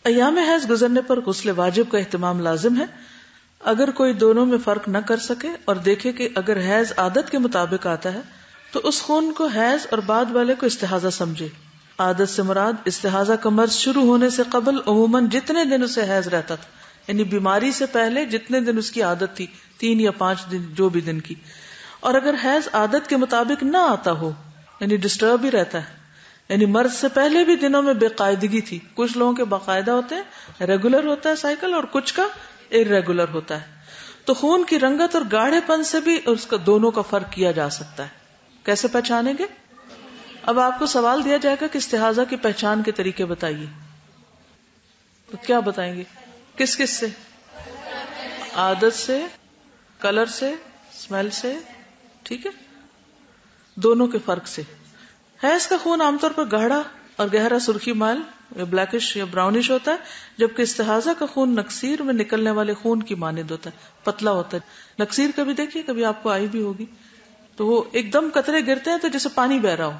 ایام حیض گزرنے پر غسل واجب کا اہتمام لازم ہے. اگر کوئی دونوں میں فرق نہ کر سکے اور دیکھے کہ اگر حیض عادت کے مطابق آتا ہے تو اس خون کو حیض اور بعد والے کو استحاضہ سمجھے. عادت سے مراد استحاضہ کا مرض شروع ہونے سے قبل عموماً جتنے دن اسے حیض رہتا تھا، یعنی بیماری سے پہلے جتنے دن اس کی عادت تھی، 3 یا 5 دن جو بھی دن کی. اور اگر حیض عادت کے مطابق نہ آتا ہو، یعنی ڈسٹرب ہی رہتا ہے، یعنی مرض سے پہلے بھی دنوں میں بے قاعدگی تھی. کچھ لوگوں کے باقاعدہ ہوتے ہیں، ریگولر ہوتا ہے سائیکل، اور کچھ کا ارریگولر ہوتا ہے. تو خون کی رنگت اور گاڑھے پن سے بھی اس کا دونوں کا فرق کیا جا سکتا ہے. کیسے پہچانیں گے؟ اب آپ کو سوال دیا جائے گا کہ استحاضہ کی پہچان کے طریقے بتائیے، تو کیا بتائیں گے؟ کس کس سے؟ عادت سے، کلر سے، اسمیل سے، ٹھیک ہے، دونوں کے فرق سے. حیض کا خون عام طور پر گاڑھا اور گہرا سرخی مائل یا بلیکش یا براؤنش ہوتا ہے، جبکہ استحاضہ کا خون نکسیر میں نکلنے والے خون کی مانند ہوتا ہے، پتلا ہوتا ہے. نکسیر کبھی دیکھیے، کبھی آپ کو آئی بھی ہوگی، تو وہ ایک دم قطرے گرتے ہیں تو جیسے پانی بہ رہا ہو.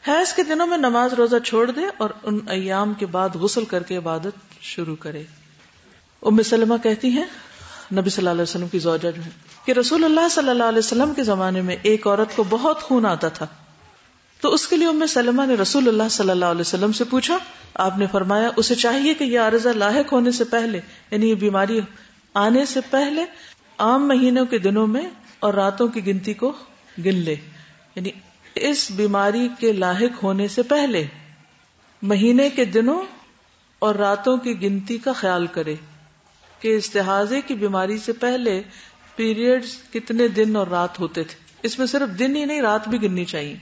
حیض کے دنوں میں نماز روزہ چھوڑ دے اور ان ایام کے بعد غسل کر کے عبادت شروع کرے. ام سلمہ کہتی ہیں، نبی صلی اللہ علیہ وسلم کی زوجہ جو ہے، کہ رسول اللہ صلی اللہ علیہ وسلم کے زمانے میں ایک عورت کو بہت خون آتا تھا، تو اس کے لیے ام سلمہ نے رسول اللہ صلی اللہ علیہ وسلم سے پوچھا. آپ نے فرمایا اسے چاہیے کہ یہ عارضہ لاحق ہونے سے پہلے، یعنی یہ بیماری آنے سے پہلے، عام مہینوں کے دنوں میں اور راتوں کی گنتی کو گن لے. یعنی اس بیماری کے لاحق ہونے سے پہلے مہینے کے دنوں اور راتوں کی گنتی کا خیال کرے کہ استحاضے کی بیماری سے پہلے پیریڈز کتنے دن اور رات ہوتے تھے. اس میں صرف دن ہی نہیں، رات بھی گننی چاہیے.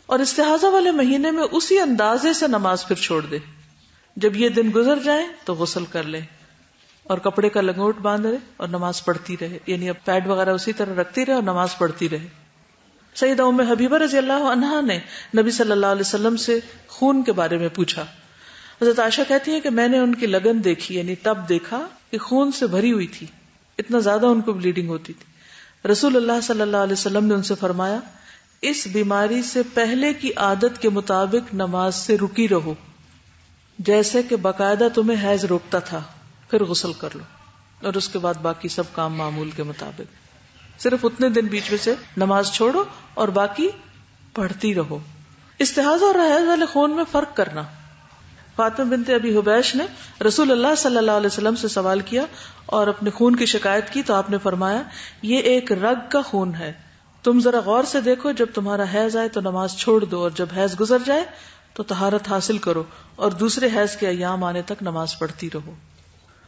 اور استحاضہ والے مہینے میں اسی اندازے سے نماز پھر چھوڑ دے. جب یہ دن گزر جائیں تو غسل کر لے اور کپڑے کا لنگوٹ باندھ رہے اور نماز پڑھتی رہے، یعنی اب پیڈ وغیرہ اسی طرح رکھتی رہے اور نماز پڑھتی رہے. سیدہ ام حبیبہ رضی اللہ عنہا نے نبی صلی اللہ علیہ وسلم سے خون کے بارے میں پوچھا. حضرت عائشہ کہتی ہے کہ میں نے ان کی لگن دیکھی، یعنی تب دیکھا کہ خون سے بھری ہوئی تھی، اتنا زیادہ ان کو بلیڈنگ ہوتی تھی. رسول اللہ صلی اللہ علیہ وسلم نے ان سے فرمایا، اس بیماری سے پہلے کی عادت کے مطابق نماز سے رکی رہو، جیسے کہ باقاعدہ تمہیں حیض روکتا تھا، پھر غسل کر لو اور اس کے بعد باقی سب کام معمول کے مطابق. صرف اتنے دن بیچ میں سے نماز چھوڑو اور باقی پڑھتی رہو. استحاضہ اور حیض والے خون میں فرق کرنا. فاطمہ بنت ابی حبیش نے رسول اللہ صلی اللہ علیہ وسلم سے سوال کیا اور اپنے خون کی شکایت کی تو آپ نے فرمایا، یہ ایک رگ کا خون ہے، تم ذرا غور سے دیکھو، جب تمہارا حیض آئے تو نماز چھوڑ دو اور جب حیض گزر جائے تو طہارت حاصل کرو اور دوسرے حیض کے ایام آنے تک نماز پڑھتی رہو.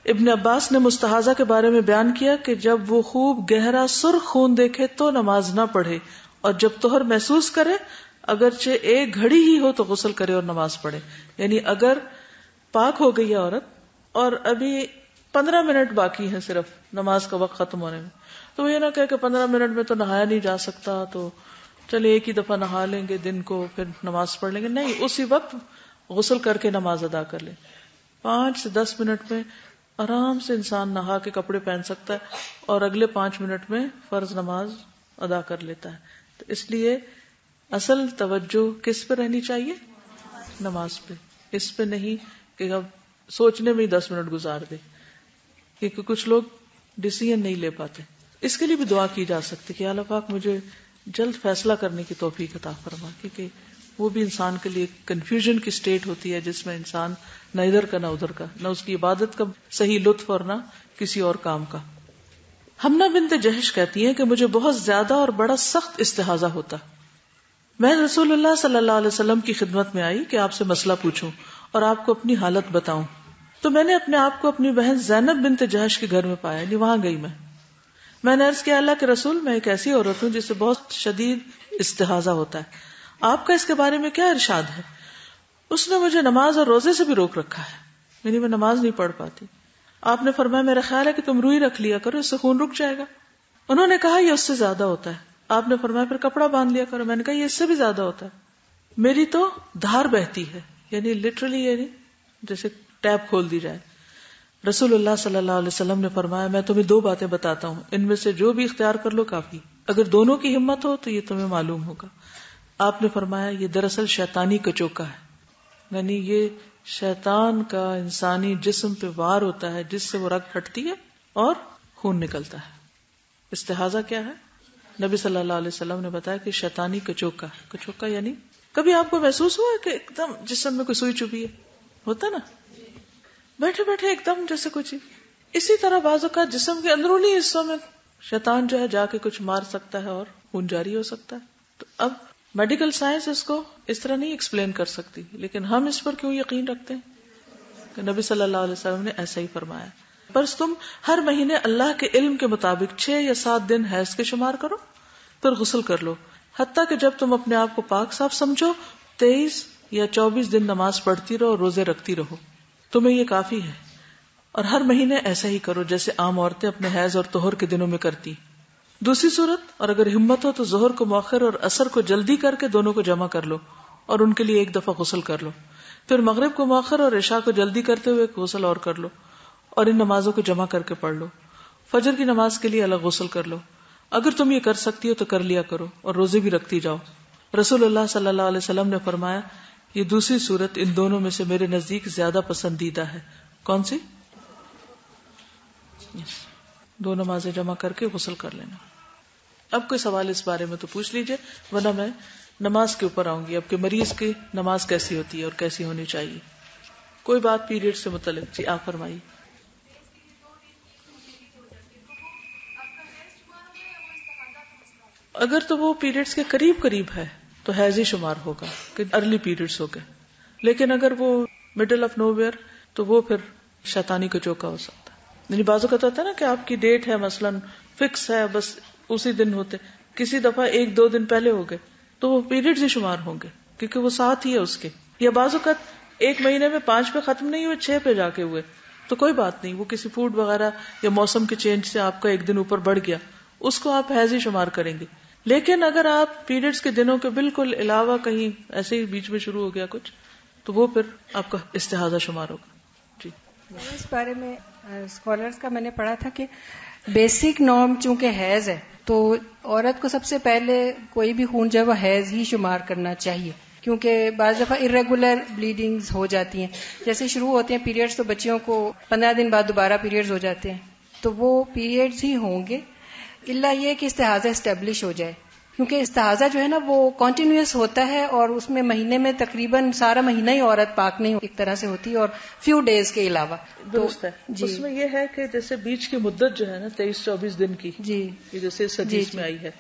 ابن عباس نے مستحاضہ کے بارے میں بیان کیا کہ جب وہ خوب گہرا سرخ خون دیکھے تو نماز نہ پڑھے، اور جب طہر محسوس کرے اگرچہ ایک گھڑی ہی ہو تو غسل کرے اور نماز پڑھے. یعنی اگر پاک ہو گئی ہے عورت اور ابھی 15 منٹ باقی ہیں صرف نماز کا وقت ختم ہونے میں، تو یہ نہ کہے کہ 15 منٹ میں تو نہایا نہیں جا سکتا، تو چلے ایک ہی دفعہ نہا لیں گے دن کو پھر نماز پڑھ لیں گے. نہیں، اسی وقت غسل کر کے نماز ادا کر لیں. 5 سے 10 منٹ میں آرام سے انسان نہا کے کپڑے پہن سکتا ہے اور اگلے 5 منٹ میں فرض نماز ادا کر لیتا ہے. تو اس لیے اصل توجہ کس پہ رہنی چاہیے؟ نماز پہ، اس پہ نہیں کہ اب سوچنے میں ہی 10 منٹ گزار دے، کیونکہ کچھ لوگ ڈیسیژن نہیں لے پاتے. اس کے لیے بھی دعا کی جا سکتی کہ اللہ پاک مجھے جلد فیصلہ کرنے کی توفیق عطا فرما، کیونکہ وہ بھی انسان کے لیے کنفیوژن کی سٹیٹ ہوتی ہے جس میں انسان نہ ادھر کا نہ ادھر کا، نہ اس کی عبادت کا صحیح لطف اور نہ کسی اور کام کا. حمنہ بنت جہش کہتی ہیں کہ مجھے بہت زیادہ اور بڑا سخت استحاضہ ہوتا. میں رسول اللہ صلی اللہ علیہ وسلم کی خدمت میں آئی کہ آپ سے مسئلہ پوچھوں اور آپ کو اپنی حالت بتاؤں. تو میں نے اپنے آپ کو اپنی بہن زینب بنت جہش کے گھر میں پایا، یعنی وہاں گئی. میں نے عرض کیا، اللہ کے رسول، میں ایک ایسی عورت ہوں جسے بہت شدید استحاضہ ہوتا ہے، آپ کا اس کے بارے میں کیا ارشاد ہے؟ اس نے مجھے نماز اور روزے سے بھی روک رکھا ہے، یعنی میں نماز نہیں پڑھ پاتی. آپ نے فرمایا میرا خیال ہے کہ تم روئی رکھ لیا کرو، اس سے خون رک جائے گا. انہوں نے کہا یہ اس سے زیادہ ہوتا ہے. آپ نے فرمایا پھر کپڑا باندھ لیا کرو. میں نے کہا یہ اس سے بھی زیادہ ہوتا ہے. میری تو دھار بہتی ہے، یعنی لٹرلی یعنی جیسے ٹیپ کھول دی جائے. رسول اللہ صلی اللہ علیہ وسلم نے فرمایا میں تمہیں 2 باتیں بتاتا ہوں، ان میں سے جو بھی اختیار کر لو کافی، اگر دونوں کی ہمت ہو تو یہ تمہیں معلوم ہوگا. آپ نے فرمایا یہ دراصل شیطانی کچوکا ہے، یعنی یہ شیطان کا انسانی جسم پہ وار ہوتا ہے جس سے وہ رگ ہٹتی ہے اور خون نکلتا ہے. استحاضہ کیا ہے؟ نبی صلی اللہ علیہ وسلم نے بتایا کہ شیطانی کچوکا یعنی کبھی آپ کو محسوس ہوا ہے کہ ایک دم جسم میں کوئی سوئی چبھی ہے؟ ہوتا نا، بیٹھے بیٹھے ایک دم جیسے کچھ. اسی طرح بعض اوقات جسم کے اندرونی حصوں میں شیطان جو ہے جا کے کچھ مار سکتا ہے اور خون جاری ہو سکتا ہے. تو اب میڈیکل سائنس اس کو اس طرح نہیں ایکسپلین کر سکتی، لیکن ہم اس پر کیوں یقین رکھتے ہیں کہ نبی صلی اللہ علیہ وسلم نے ایسا ہی فرمایا. بس تم ہر مہینے اللہ کے علم کے مطابق 6 یا 7 دن حیض کے شمار کرو، پھر غسل کر لو، حتیٰ کہ جب تم اپنے آپ کو پاک صاف سمجھو 23 یا 24 دن نماز پڑھتی رہو اور روزے رکھتی رہو، تمہیں یہ کافی ہے. اور ہر مہینے ایسا ہی کرو جیسے عام عورتیں اپنے حیض اور طہر کے دنوں میں کرتی. دوسری صورت، اور اگر ہمت ہو تو ظہر کو مؤخر اور عصر کو جلدی کر کے دونوں کو جمع کر لو اور ان کے لیے ایک دفعہ غسل کر لو. پھر مغرب کو مؤخر اور عشاء کو جلدی کرتے ہوئے ایک غسل اور کر لو اور ان نمازوں کو جمع کر کے پڑھ لو. فجر کی نماز کے لیے الگ غسل کر لو. اگر تم یہ کر سکتی ہو تو کر لیا کرو اور روزے بھی رکھتی جاؤ. رسول اللہ صلی اللہ علیہ وسلم نے فرمایا یہ دوسری صورت ان دونوں میں سے میرے نزدیک زیادہ پسندیدہ ہے. کون سی؟ 2 نمازیں جمع کر کے غسل کر لینا. اب کوئی سوال اس بارے میں تو پوچھ لیجئے، ورنہ میں نماز کے اوپر آؤں گی. اب کہ مریض کی نماز کیسی ہوتی ہے اور کیسی ہونی چاہیے. کوئی بات پیریڈ سے متعلق؟ جی آپ فرمائیے. اگر تو وہ پیریڈز کے قریب ہے تو حیض ہی شمار ہوگا کہ ارلی پیریڈز ہو گئے، لیکن اگر وہ مڈل آف نو ویئر تو وہ پھر شیطانی کچوکا ہو سکتا ہے. یعنی بعض اوقات ہوتا ہے نا کہ آپ کی ڈیٹ ہے مثلاً فکس ہے، بس اسی دن ہوتے، کسی دفعہ 1-2 دن پہلے ہو گئے تو وہ پیریڈز ہی شمار ہوں گے کیونکہ وہ ساتھ ہی ہے اس کے. یا بعض اوقات 1 مہینے میں 5 پہ ختم نہیں ہوئے، 6 پہ جا کے ہوئے تو کوئی بات نہیں، وہ کسی فوڈ وغیرہ یا موسم کے چینج سے آپ کا 1 دن اوپر بڑھ گیا، اس کو آپ حیض ہی شمار کریں گے. لیکن اگر آپ پیریڈز کے دنوں کے بالکل علاوہ کہیں ایسے ہی بیچ میں شروع ہو گیا کچھ تو وہ پھر آپ کا استحاضہ شمار ہوگا. جی اس بارے میں اسکالرز کا میں نے پڑھا تھا کہ بیسک نارم چونکہ حیض ہے تو عورت کو سب سے پہلے کوئی بھی خون جو ہے وہ حیض ہی شمار کرنا چاہیے، کیونکہ بعض دفعہ ارریگولر بلیڈنگز ہو جاتی ہیں. جیسے شروع ہوتے ہیں پیریڈز تو بچیوں کو 15 دن بعد دوبارہ پیریڈز ہو جاتے ہیں، تو وہ پیریڈز ہی ہوں گے الا یہ کہ استحاضہ اسٹیبلش ہو جائے، کیونکہ استحاضہ جو ہے نا وہ کنٹینیوس ہوتا ہے اور اس میں مہینے میں تقریباً سارا مہینہ ہی عورت پاک نہیں ایک طرح سے ہوتی اور فیو ڈیز کے علاوہ. درست ہے. اس میں یہ ہے کہ جیسے بیچ کی مدت جو ہے نا 23-24 دن کی، جی یہ جیسے اس حدیث میں آئی ہے،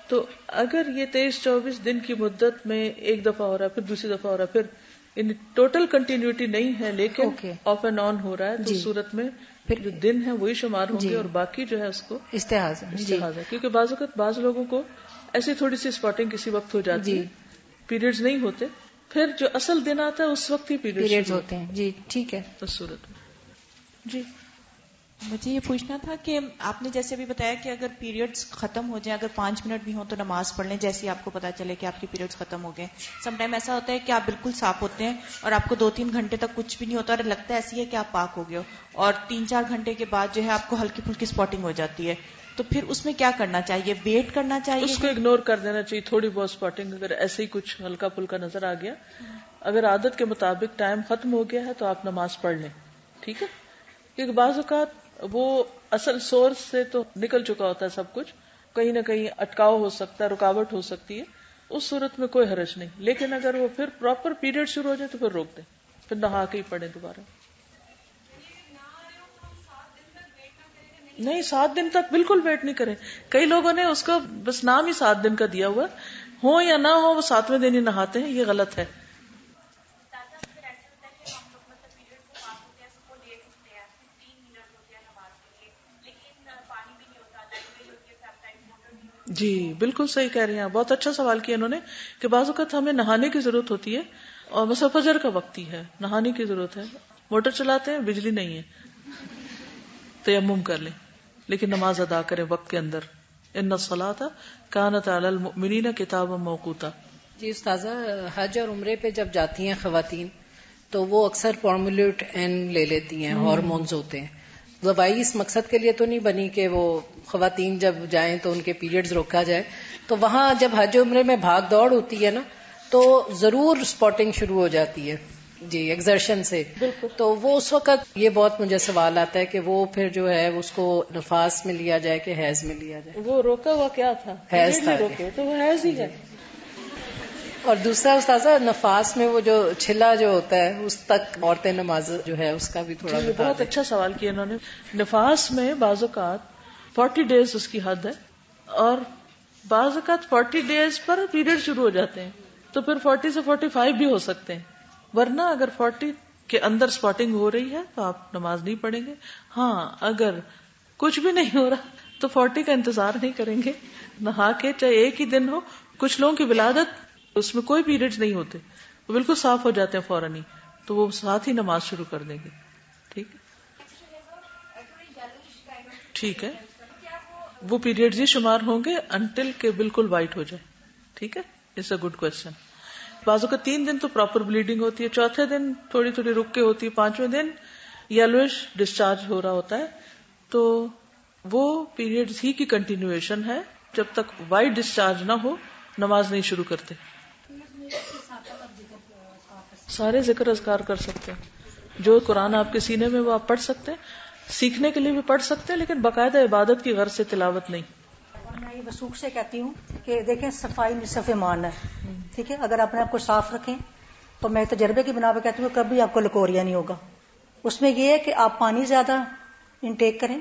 تو اگر یہ 23-24 دن کی مدت میں ایک دفعہ ہو رہا ہے پھر دوسری دفعہ ہو رہا ہے، پھر ٹوٹل کنٹینیوٹی نہیں ہے لیکن آف اینڈ آن ہو رہا ہے، تو صورت میں پھر جو دن ہے وہی شمار ہوں گے اور باقی جو ہے اس کو استحاضہ. کیونکہ بعض اوقات بعض لوگوں کو ایسی تھوڑی سی اسپاٹنگ کسی وقت ہو جاتی ہے، پیریڈز نہیں ہوتے، پھر جو اصل دن آتا ہے اس وقت ہی پیریڈز ہوتے ہیں. جی ٹھیک ہے. اس صورت میں جی مجھے یہ پوچھنا تھا کہ آپ نے جیسے بھی بتایا کہ اگر پیریڈز ختم ہو جائیں، اگر 5 منٹ بھی ہوں تو نماز پڑھ لیں جیسے آپ کو پتا چلے کہ آپ کی پیریڈز ختم ہو گئے. سم ٹائم ایسا ہوتا ہے کہ آپ بالکل صاف ہوتے ہیں اور آپ کو 2-3 گھنٹے تک کچھ بھی نہیں ہوتا اور لگتا ہے ایسی ہے کہ آپ پاک ہو گئے ہو، اور 3-4 گھنٹے کے بعد جو ہے آپ کو ہلکی پھلکی اسپاٹنگ ہو جاتی ہے، تو پھر اس میں کیا کرنا چاہیے؟ ویٹ کرنا چاہیے؟ اس کو اگنور کر دینا چاہیے. تھوڑی بہت اسپاٹنگ اگر ایسے ہی کچھ ہلکا پھلکا نظر آ گیا، اگر عادت کے مطابق ٹائم ختم ہو گیا ہے تو آپ نماز پڑھ لیں. ٹھیک ہے، کیونکہ بعض اوقات وہ اصل سورس سے تو نکل چکا ہوتا ہے سب کچھ، کہیں نہ کہیں اٹکاؤ ہو سکتا ہے، رکاوٹ ہو سکتی ہے، اس صورت میں کوئی حرج نہیں. لیکن اگر وہ پھر پراپر پیریڈ شروع ہو جائے تو پھر روک دیں، پھر نہا کے ہی پڑھیں دوبارہ. نہیں 7 دن تک بالکل ویٹ نہیں کریں. کئی لوگوں نے اس کو بس نام ہی 7 دن کا دیا ہوا، ہو یا نہ ہو وہ 7ویں دن ہی نہاتے ہیں، یہ غلط ہے. جی بالکل صحیح کہہ رہی ہیں، بہت اچھا سوال کیا انہوں نے کہ بعض اوقات ہمیں نہانے کی ضرورت ہوتی ہے اور مثلا فجر کا وقت ہی ہے، نہانے کی ضرورت ہے، موٹر چلاتے ہیں بجلی نہیں ہے، تیمم کر لیں لیکن نماز ادا کریں وقت کے اندر. ان الصلاۃ کانت علی المؤمنین کتابا موقوتا. جی استاذہ، حج اور عمرے پہ جب جاتی ہیں خواتین تو وہ اکثر فارمولیٹ این لے لیتی ہیں، ہارمونز ہوتے ہیں. دوائی اس مقصد کے لیے تو نہیں بنی کہ وہ خواتین جب جائیں تو ان کے پیریڈز روکا جائے. تو وہاں جب حج عمرے میں بھاگ دوڑ ہوتی ہے نا تو ضرور اسپاٹنگ شروع ہو جاتی ہے. جی ایگزرشن سے. تو وہ اس وقت یہ بہت مجھے سوال آتا ہے کہ وہ پھر جو ہے اس کو نفاس میں لیا جائے کہ حیض میں لیا جائے. وہ روکا ہوا کیا تھا؟ حیض تھا. روکے تو وہ حیض ہی ہے. اور دوسرا استاذہ نفاس میں وہ جو چھلا جو ہوتا ہے اس تک عورتیں نماز جو ہے اس کا بھی تھوڑا بتا. بہت اچھا سوال کیا انہوں نے. نفاس میں بعض اوقات 40 days اس کی حد ہے اور بعض اوقات 40 days پر پیریڈ شروع ہو جاتے ہیں تو پھر 40 سے 45 بھی ہو سکتے ہیں. ورنہ اگر 40 کے اندر سپاٹنگ ہو رہی ہے تو آپ نماز نہیں پڑھیں گے. ہاں اگر کچھ بھی نہیں ہو رہا تو 40 کا انتظار نہیں کریں گے, نہا کے چاہے ایک ہی دن ہو. کچھ لوگوں کی ولادت اس میں کوئی پیریڈز نہیں ہوتے, وہ بالکل صاف ہو جاتے ہیں فوراً ہی, تو وہ ساتھ ہی نماز شروع کر دیں گے. ٹھیک ٹھیک ہے, وہ پیریڈز ہی شمار ہوں گے انٹل کہ بالکل وائٹ ہو جائے. ٹھیک ہے, اٹس اے گڈ کوشچن. بازو کا 3 دن تو پراپر بلیڈنگ ہوتی ہے, چوتھے دن تھوڑی تھوڑی رک کے ہوتی ہے, 5ویں دن یلوش ڈسچارج ہو رہا ہوتا ہے. تو وہ پیریڈز ہی کی کنٹینیویشن ہے. جب تک وائٹ ڈسچارج نہ ہو نماز نہیں شروع کرتے. سارے ذکر اذکار کر سکتے ہیں, جو قرآن آپ کے سینے میں وہ آپ پڑھ سکتے ہیں, سیکھنے کے لیے بھی پڑھ سکتے ہیں, لیکن باقاعدہ عبادت کی غرض سے تلاوت نہیں. میں یہ وثوق سے کہتی ہوں کہ دیکھیں صفائی نصف ایمان ہے. ٹھیک ہے, اگر اپنے آپ کو صاف رکھیں تو میں تجربے کی بنا پہ کہتی ہوں کبھی آپ کو لکوریا نہیں ہوگا. اس میں یہ ہے کہ آپ پانی زیادہ انٹیک کریں,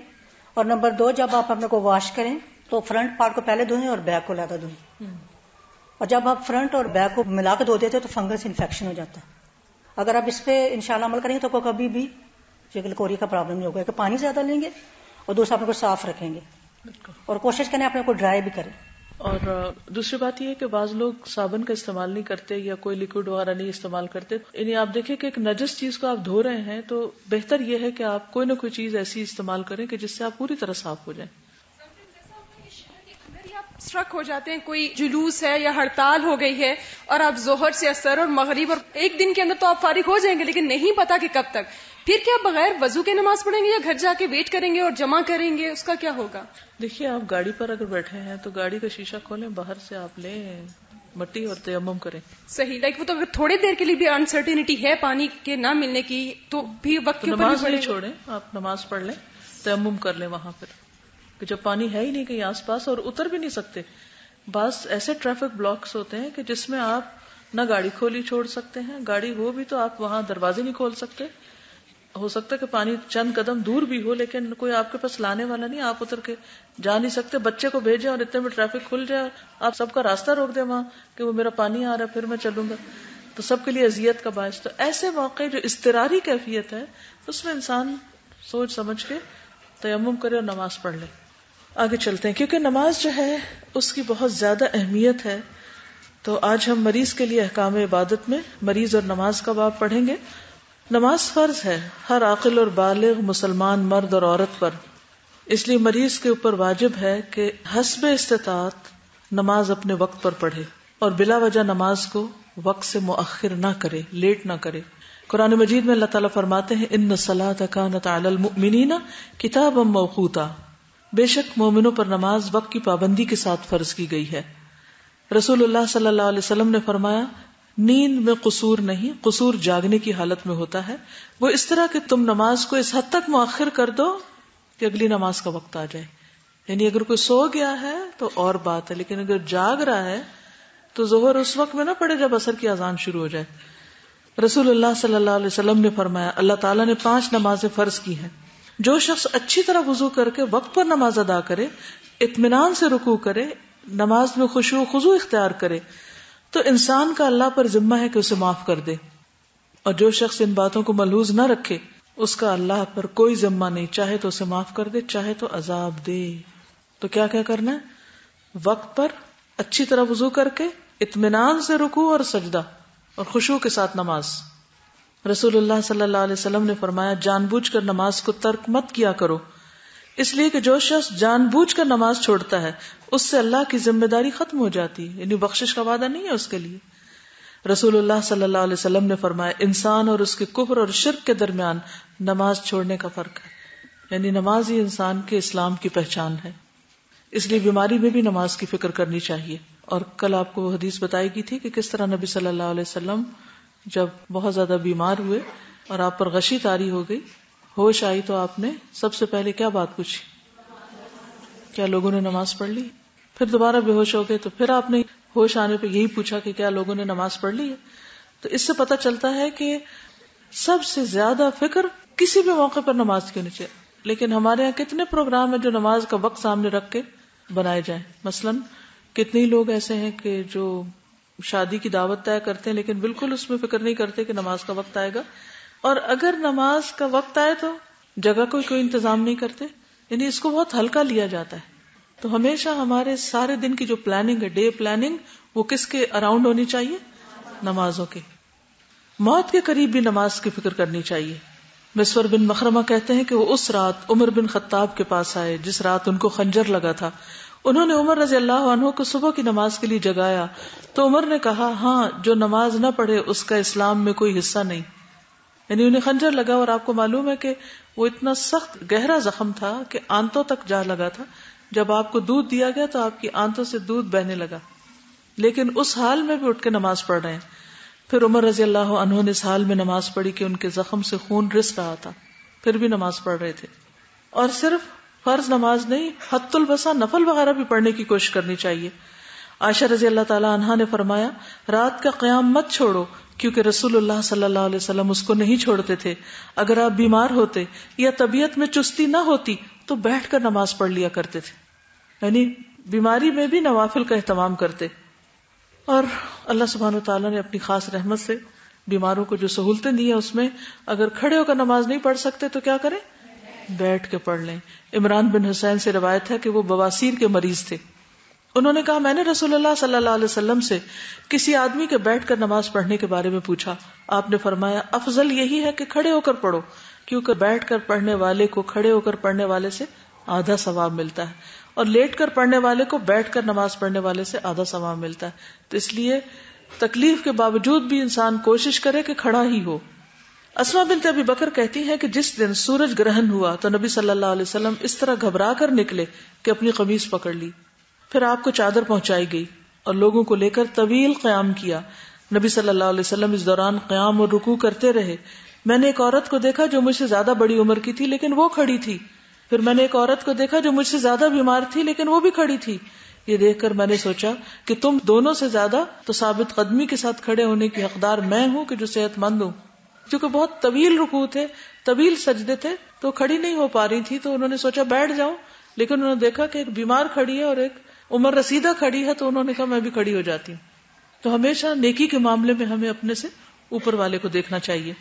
اور نمبر 2 جب آپ اپنے کو واش کریں تو فرنٹ پارٹ کو پہلے دھوئیں اور بیک کو زیادہ دھوئیں. اور جب آپ فرنٹ اور بیک کو ملا کے دھو دیتے تو فنگس انفیکشن ہو جاتا ہے. اگر آپ اس پہ انشاءاللہ عمل کریں گے تو کبھی بھی لکوریا کا پرابلم نہیں ہوگا, کہ پانی زیادہ لیں گے اور دوسرا اپنے کو صاف رکھیں گے, اور کوشش کریں اپنے کو ڈرائی بھی کریں. اور دوسری بات یہ ہے کہ بعض لوگ صابن کا استعمال نہیں کرتے یا کوئی لیکوڈ وغیرہ نہیں استعمال کرتے. یعنی آپ دیکھیں کہ ایک نجس چیز کو آپ دھو رہے ہیں تو بہتر یہ ہے کہ آپ کوئی نہ کوئی چیز ایسی استعمال کریں کہ جس سے آپ پوری طرح صاف ہو جائیں. اسٹرک ہو جاتے ہیں, کوئی جلوس ہے یا ہڑتال ہو گئی ہے اور آپ ظہر سے اثر اور مغرب اور ایک دن کے اندر تو آپ فارغ ہو جائیں گے, لیکن نہیں پتا کہ کب تک, پھر کیا بغیر وضو کے نماز پڑھیں گے یا گھر جا کے ویٹ کریں گے اور جمع کریں گے, اس کا کیا ہوگا؟ دیکھیے آپ گاڑی پر اگر بیٹھے ہیں تو گاڑی کا شیشہ کھولیں, باہر سے آپ لیں مٹی اور تیمم کریں. صحیح, وہ تو اگر تھوڑی دیر کے لیے بھی انسرٹینٹی ہے پانی کے نہ ملنے کی تو بھی وقت کے اوپر نماز نہیں چھوڑیں, آپ نماز پڑھ لیں, تیمم کر لیں وہاں پر, کہ جب پانی ہے ہی نہیں کہیں آس پاس اور اتر بھی نہیں سکتے. بعض ایسے ٹریفک بلاکس ہوتے ہیں کہ جس میں آپ نہ گاڑی کھولی چھوڑ سکتے ہیں, گاڑی ہو بھی تو آپ وہاں دروازے نہیں کھول سکتے. ہو سکتا ہے کہ پانی چند قدم دور بھی ہو لیکن کوئی آپ کے پاس لانے والا نہیں, آپ اتر کے جا نہیں سکتے. بچے کو بھیجیں اور اتنے میں ٹریفک کھل جائے, آپ سب کا راستہ روک دیں وہاں کہ وہ میرا پانی آ رہا ہے پھر میں چلوں گا, تو سب کے لیے اذیت کا باعث. تو ایسے موقع جو اضطراری کیفیت ہے اس میں انسان سوچ سمجھ کے تیمم کرے اور نماز پڑھ لے. آگے چلتے ہیں کیونکہ نماز جو ہے اس کی بہت زیادہ اہمیت ہے. تو آج ہم مریض کے لیے احکام عبادت میں مریض اور نماز کا باب پڑھیں گے. نماز فرض ہے ہر عاقل اور بالغ مسلمان مرد اور عورت پر, اس لیے مریض کے اوپر واجب ہے کہ حسب استطاعت نماز اپنے وقت پر پڑھے اور بلا وجہ نماز کو وقت سے مؤخر نہ کرے, لیٹ نہ کرے. قرآن مجید میں اللہ تعالیٰ فرماتے ہیں ان الصلاۃ کانت علی المؤمنین کتابا موقوتا, بے شک مومنوں پر نماز وقت کی پابندی کے ساتھ فرض کی گئی ہے. رسول اللہ صلی اللہ علیہ وسلم نے فرمایا نیند میں قصور نہیں, قصور جاگنے کی حالت میں ہوتا ہے. وہ اس طرح کہ تم نماز کو اس حد تک مؤخر کر دو کہ اگلی نماز کا وقت آ جائے. یعنی اگر کوئی سو گیا ہے تو اور بات ہے, لیکن اگر جاگ رہا ہے تو ظہر اس وقت میں نہ پڑے جب عصر کی اذان شروع ہو جائے. رسول اللہ صلی اللہ علیہ وسلم نے فرمایا اللہ تعالیٰ نے 5 نمازیں فرض کی ہیں. جو شخص اچھی طرح وضو کر کے وقت پر نماز ادا کرے, اطمینان سے رکوع کرے, نماز میں خشوع و خضوع اختیار کرے, تو انسان کا اللہ پر ذمہ ہے کہ اسے معاف کر دے. اور جو شخص ان باتوں کو ملحوظ نہ رکھے اس کا اللہ پر کوئی ذمہ نہیں, چاہے تو اسے معاف کر دے چاہے تو عذاب دے. تو کیا کرنا ہے؟ وقت پر اچھی طرح وضو کر کے اطمینان سے رکوع اور سجدہ اور خشوع کے ساتھ نماز. رسول اللہ صلی اللہ علیہ وسلم نے فرمایا جان بوجھ کر نماز کو ترک مت کیا کرو, اس لیے کہ جو شخص جان بوجھ کر نماز چھوڑتا ہے اس سے اللہ کی ذمہ داری ختم ہو جاتی ہے, یعنی بخشش کا وعدہ نہیں ہے اس کے لیے. رسول اللہ صلی اللہ علیہ وسلم نے فرمایا انسان اور اس کے کفر اور شرک کے درمیان نماز چھوڑنے کا فرق ہے, یعنی نماز ہی انسان کے اسلام کی پہچان ہے. اس لیے بیماری میں بھی نماز کی فکر کرنی چاہیے. اور کل آپ کو حدیث بتائی گئی تھی کہ کس طرح نبی صلی اللہ علیہ وسلم جب بہت زیادہ بیمار ہوئے اور آپ پر غشی طاری ہو گئی، ہوش آئی تو آپ نے سب سے پہلے کیا بات پوچھی؟ کیا لوگوں نے نماز پڑھ لی؟ پھر دوبارہ بے ہوش ہو گئے تو پھر آپ نے ہوش آنے پہ یہی پوچھا کہ کیا لوگوں نے نماز پڑھ لی ہے؟ تو اس سے پتہ چلتا ہے کہ سب سے زیادہ فکر کسی بھی موقع پر نماز کی ہونی چاہیے. لیکن ہمارے یہاں کتنے پروگرام ہیں جو نماز کا وقت سامنے رکھ کے بنائے جائیں. مثلاً کتنے لوگ ایسے ہیں کہ جو شادی کی دعوت طے کرتے ہیں لیکن بالکل اس میں فکر نہیں کرتے کہ نماز کا وقت آئے گا، اور اگر نماز کا وقت آئے تو جگہ کوئی انتظام نہیں کرتے. یعنی اس کو بہت ہلکا لیا جاتا ہے. تو ہمیشہ ہمارے سارے دن کی جو پلاننگ ہے، ڈے پلاننگ، وہ کس کے اراؤنڈ ہونی چاہیے؟ نمازوں کے. موت کے قریب بھی نماز کی فکر کرنی چاہیے. مسور بن مخرمہ کہتے ہیں کہ وہ اس رات عمر بن خطاب کے پاس آئے جس رات ان کو خنجر لگا تھا. انہوں نے عمر رضی اللہ عنہ کو صبح کی نماز کے لیے جگایا تو عمر نے کہا، ہاں جو نماز نہ پڑھے اس کا اسلام میں کوئی حصہ نہیں. یعنی انہیں خنجر لگا اور آپ کو معلوم ہے کہ وہ اتنا سخت گہرا زخم تھا کہ آنتوں تک جا لگا تھا. جب آپ کو دودھ دیا گیا تو آپ کی آنتوں سے دودھ بہنے لگا، لیکن اس حال میں بھی اٹھ کے نماز پڑھ رہے ہیں. پھر عمر رضی اللہ عنہ نے اس حال میں نماز پڑھی کہ ان کے زخم سے خون رس رہا تھا، پھر بھی نماز پڑھ رہے تھے. اور صرف فرض نماز نہیں، حت البصا نفل وغیرہ بھی پڑھنے کی کوشش کرنی چاہیے. عائشہ رضی اللہ تعالی عنہا نے فرمایا، رات کا قیام مت چھوڑو، کیونکہ رسول اللہ صلی اللہ علیہ وسلم اس کو نہیں چھوڑتے تھے. اگر آپ بیمار ہوتے یا طبیعت میں چستی نہ ہوتی تو بیٹھ کر نماز پڑھ لیا کرتے تھے. یعنی بیماری میں بھی نوافل کا اہتمام کرتے. اور اللہ سبحانہ وتعالیٰ نے اپنی خاص رحمت سے بیماروں کو جو سہولتیں دی ہیں اس میں اگر کھڑے ہو کر نماز نہیں پڑھ سکتے تو کیا کریں؟ بیٹھ کے پڑھ لیں. عمران بن حسین سے روایت ہے کہ وہ بواسیر کے مریض تھے. انہوں نے کہا، میں نے رسول اللہ صلی اللہ علیہ وسلم سے کسی آدمی کے بیٹھ کر نماز پڑھنے کے بارے میں پوچھا. آپ نے فرمایا، افضل یہی ہے کہ کھڑے ہو کر پڑھو، کیونکہ بیٹھ کر پڑھنے والے کو کھڑے ہو کر پڑھنے والے سے آدھا ثواب ملتا ہے، اور لیٹ کر پڑھنے والے کو بیٹھ کر نماز پڑھنے والے سے آدھا ثواب ملتا ہے. تو اس لیے تکلیف کے باوجود بھی انسان کوشش کرے کہ کھڑا ہی ہو. اسماء بنت ابی بکر کہتی ہیں کہ جس دن سورج گرہن ہوا تو نبی صلی اللہ علیہ وسلم اس طرح گھبرا کر نکلے کہ اپنی قمیص پکڑ لی. پھر آپ کو چادر پہنچائی گئی اور لوگوں کو لے کر طویل قیام کیا. نبی صلی اللہ علیہ وسلم اس دوران قیام اور رکوع کرتے رہے. میں نے ایک عورت کو دیکھا جو مجھ سے زیادہ بڑی عمر کی تھی لیکن وہ کھڑی تھی. پھر میں نے ایک عورت کو دیکھا جو مجھ سے زیادہ بیمار تھی لیکن وہ بھی کھڑی تھی. یہ دیکھ کر میں نے سوچا کہ تم دونوں سے زیادہ تو ثابت قدمی کے ساتھ کھڑے ہونے کی حقدار میں ہوں کہ جو صحت مند ہوں. کیونکہ بہت طویل رکوع تھے، طویل سجدے تھے، تو کھڑی نہیں ہو پا رہی تھی. تو انہوں نے سوچا بیٹھ جاؤں، لیکن انہوں نے دیکھا کہ ایک بیمار کھڑی ہے اور ایک عمر رسیدہ کھڑی ہے، تو انہوں نے کہا میں بھی کھڑی ہو جاتی ہوں. تو ہمیشہ نیکی کے معاملے میں ہمیں اپنے سے اوپر والے کو دیکھنا چاہیے.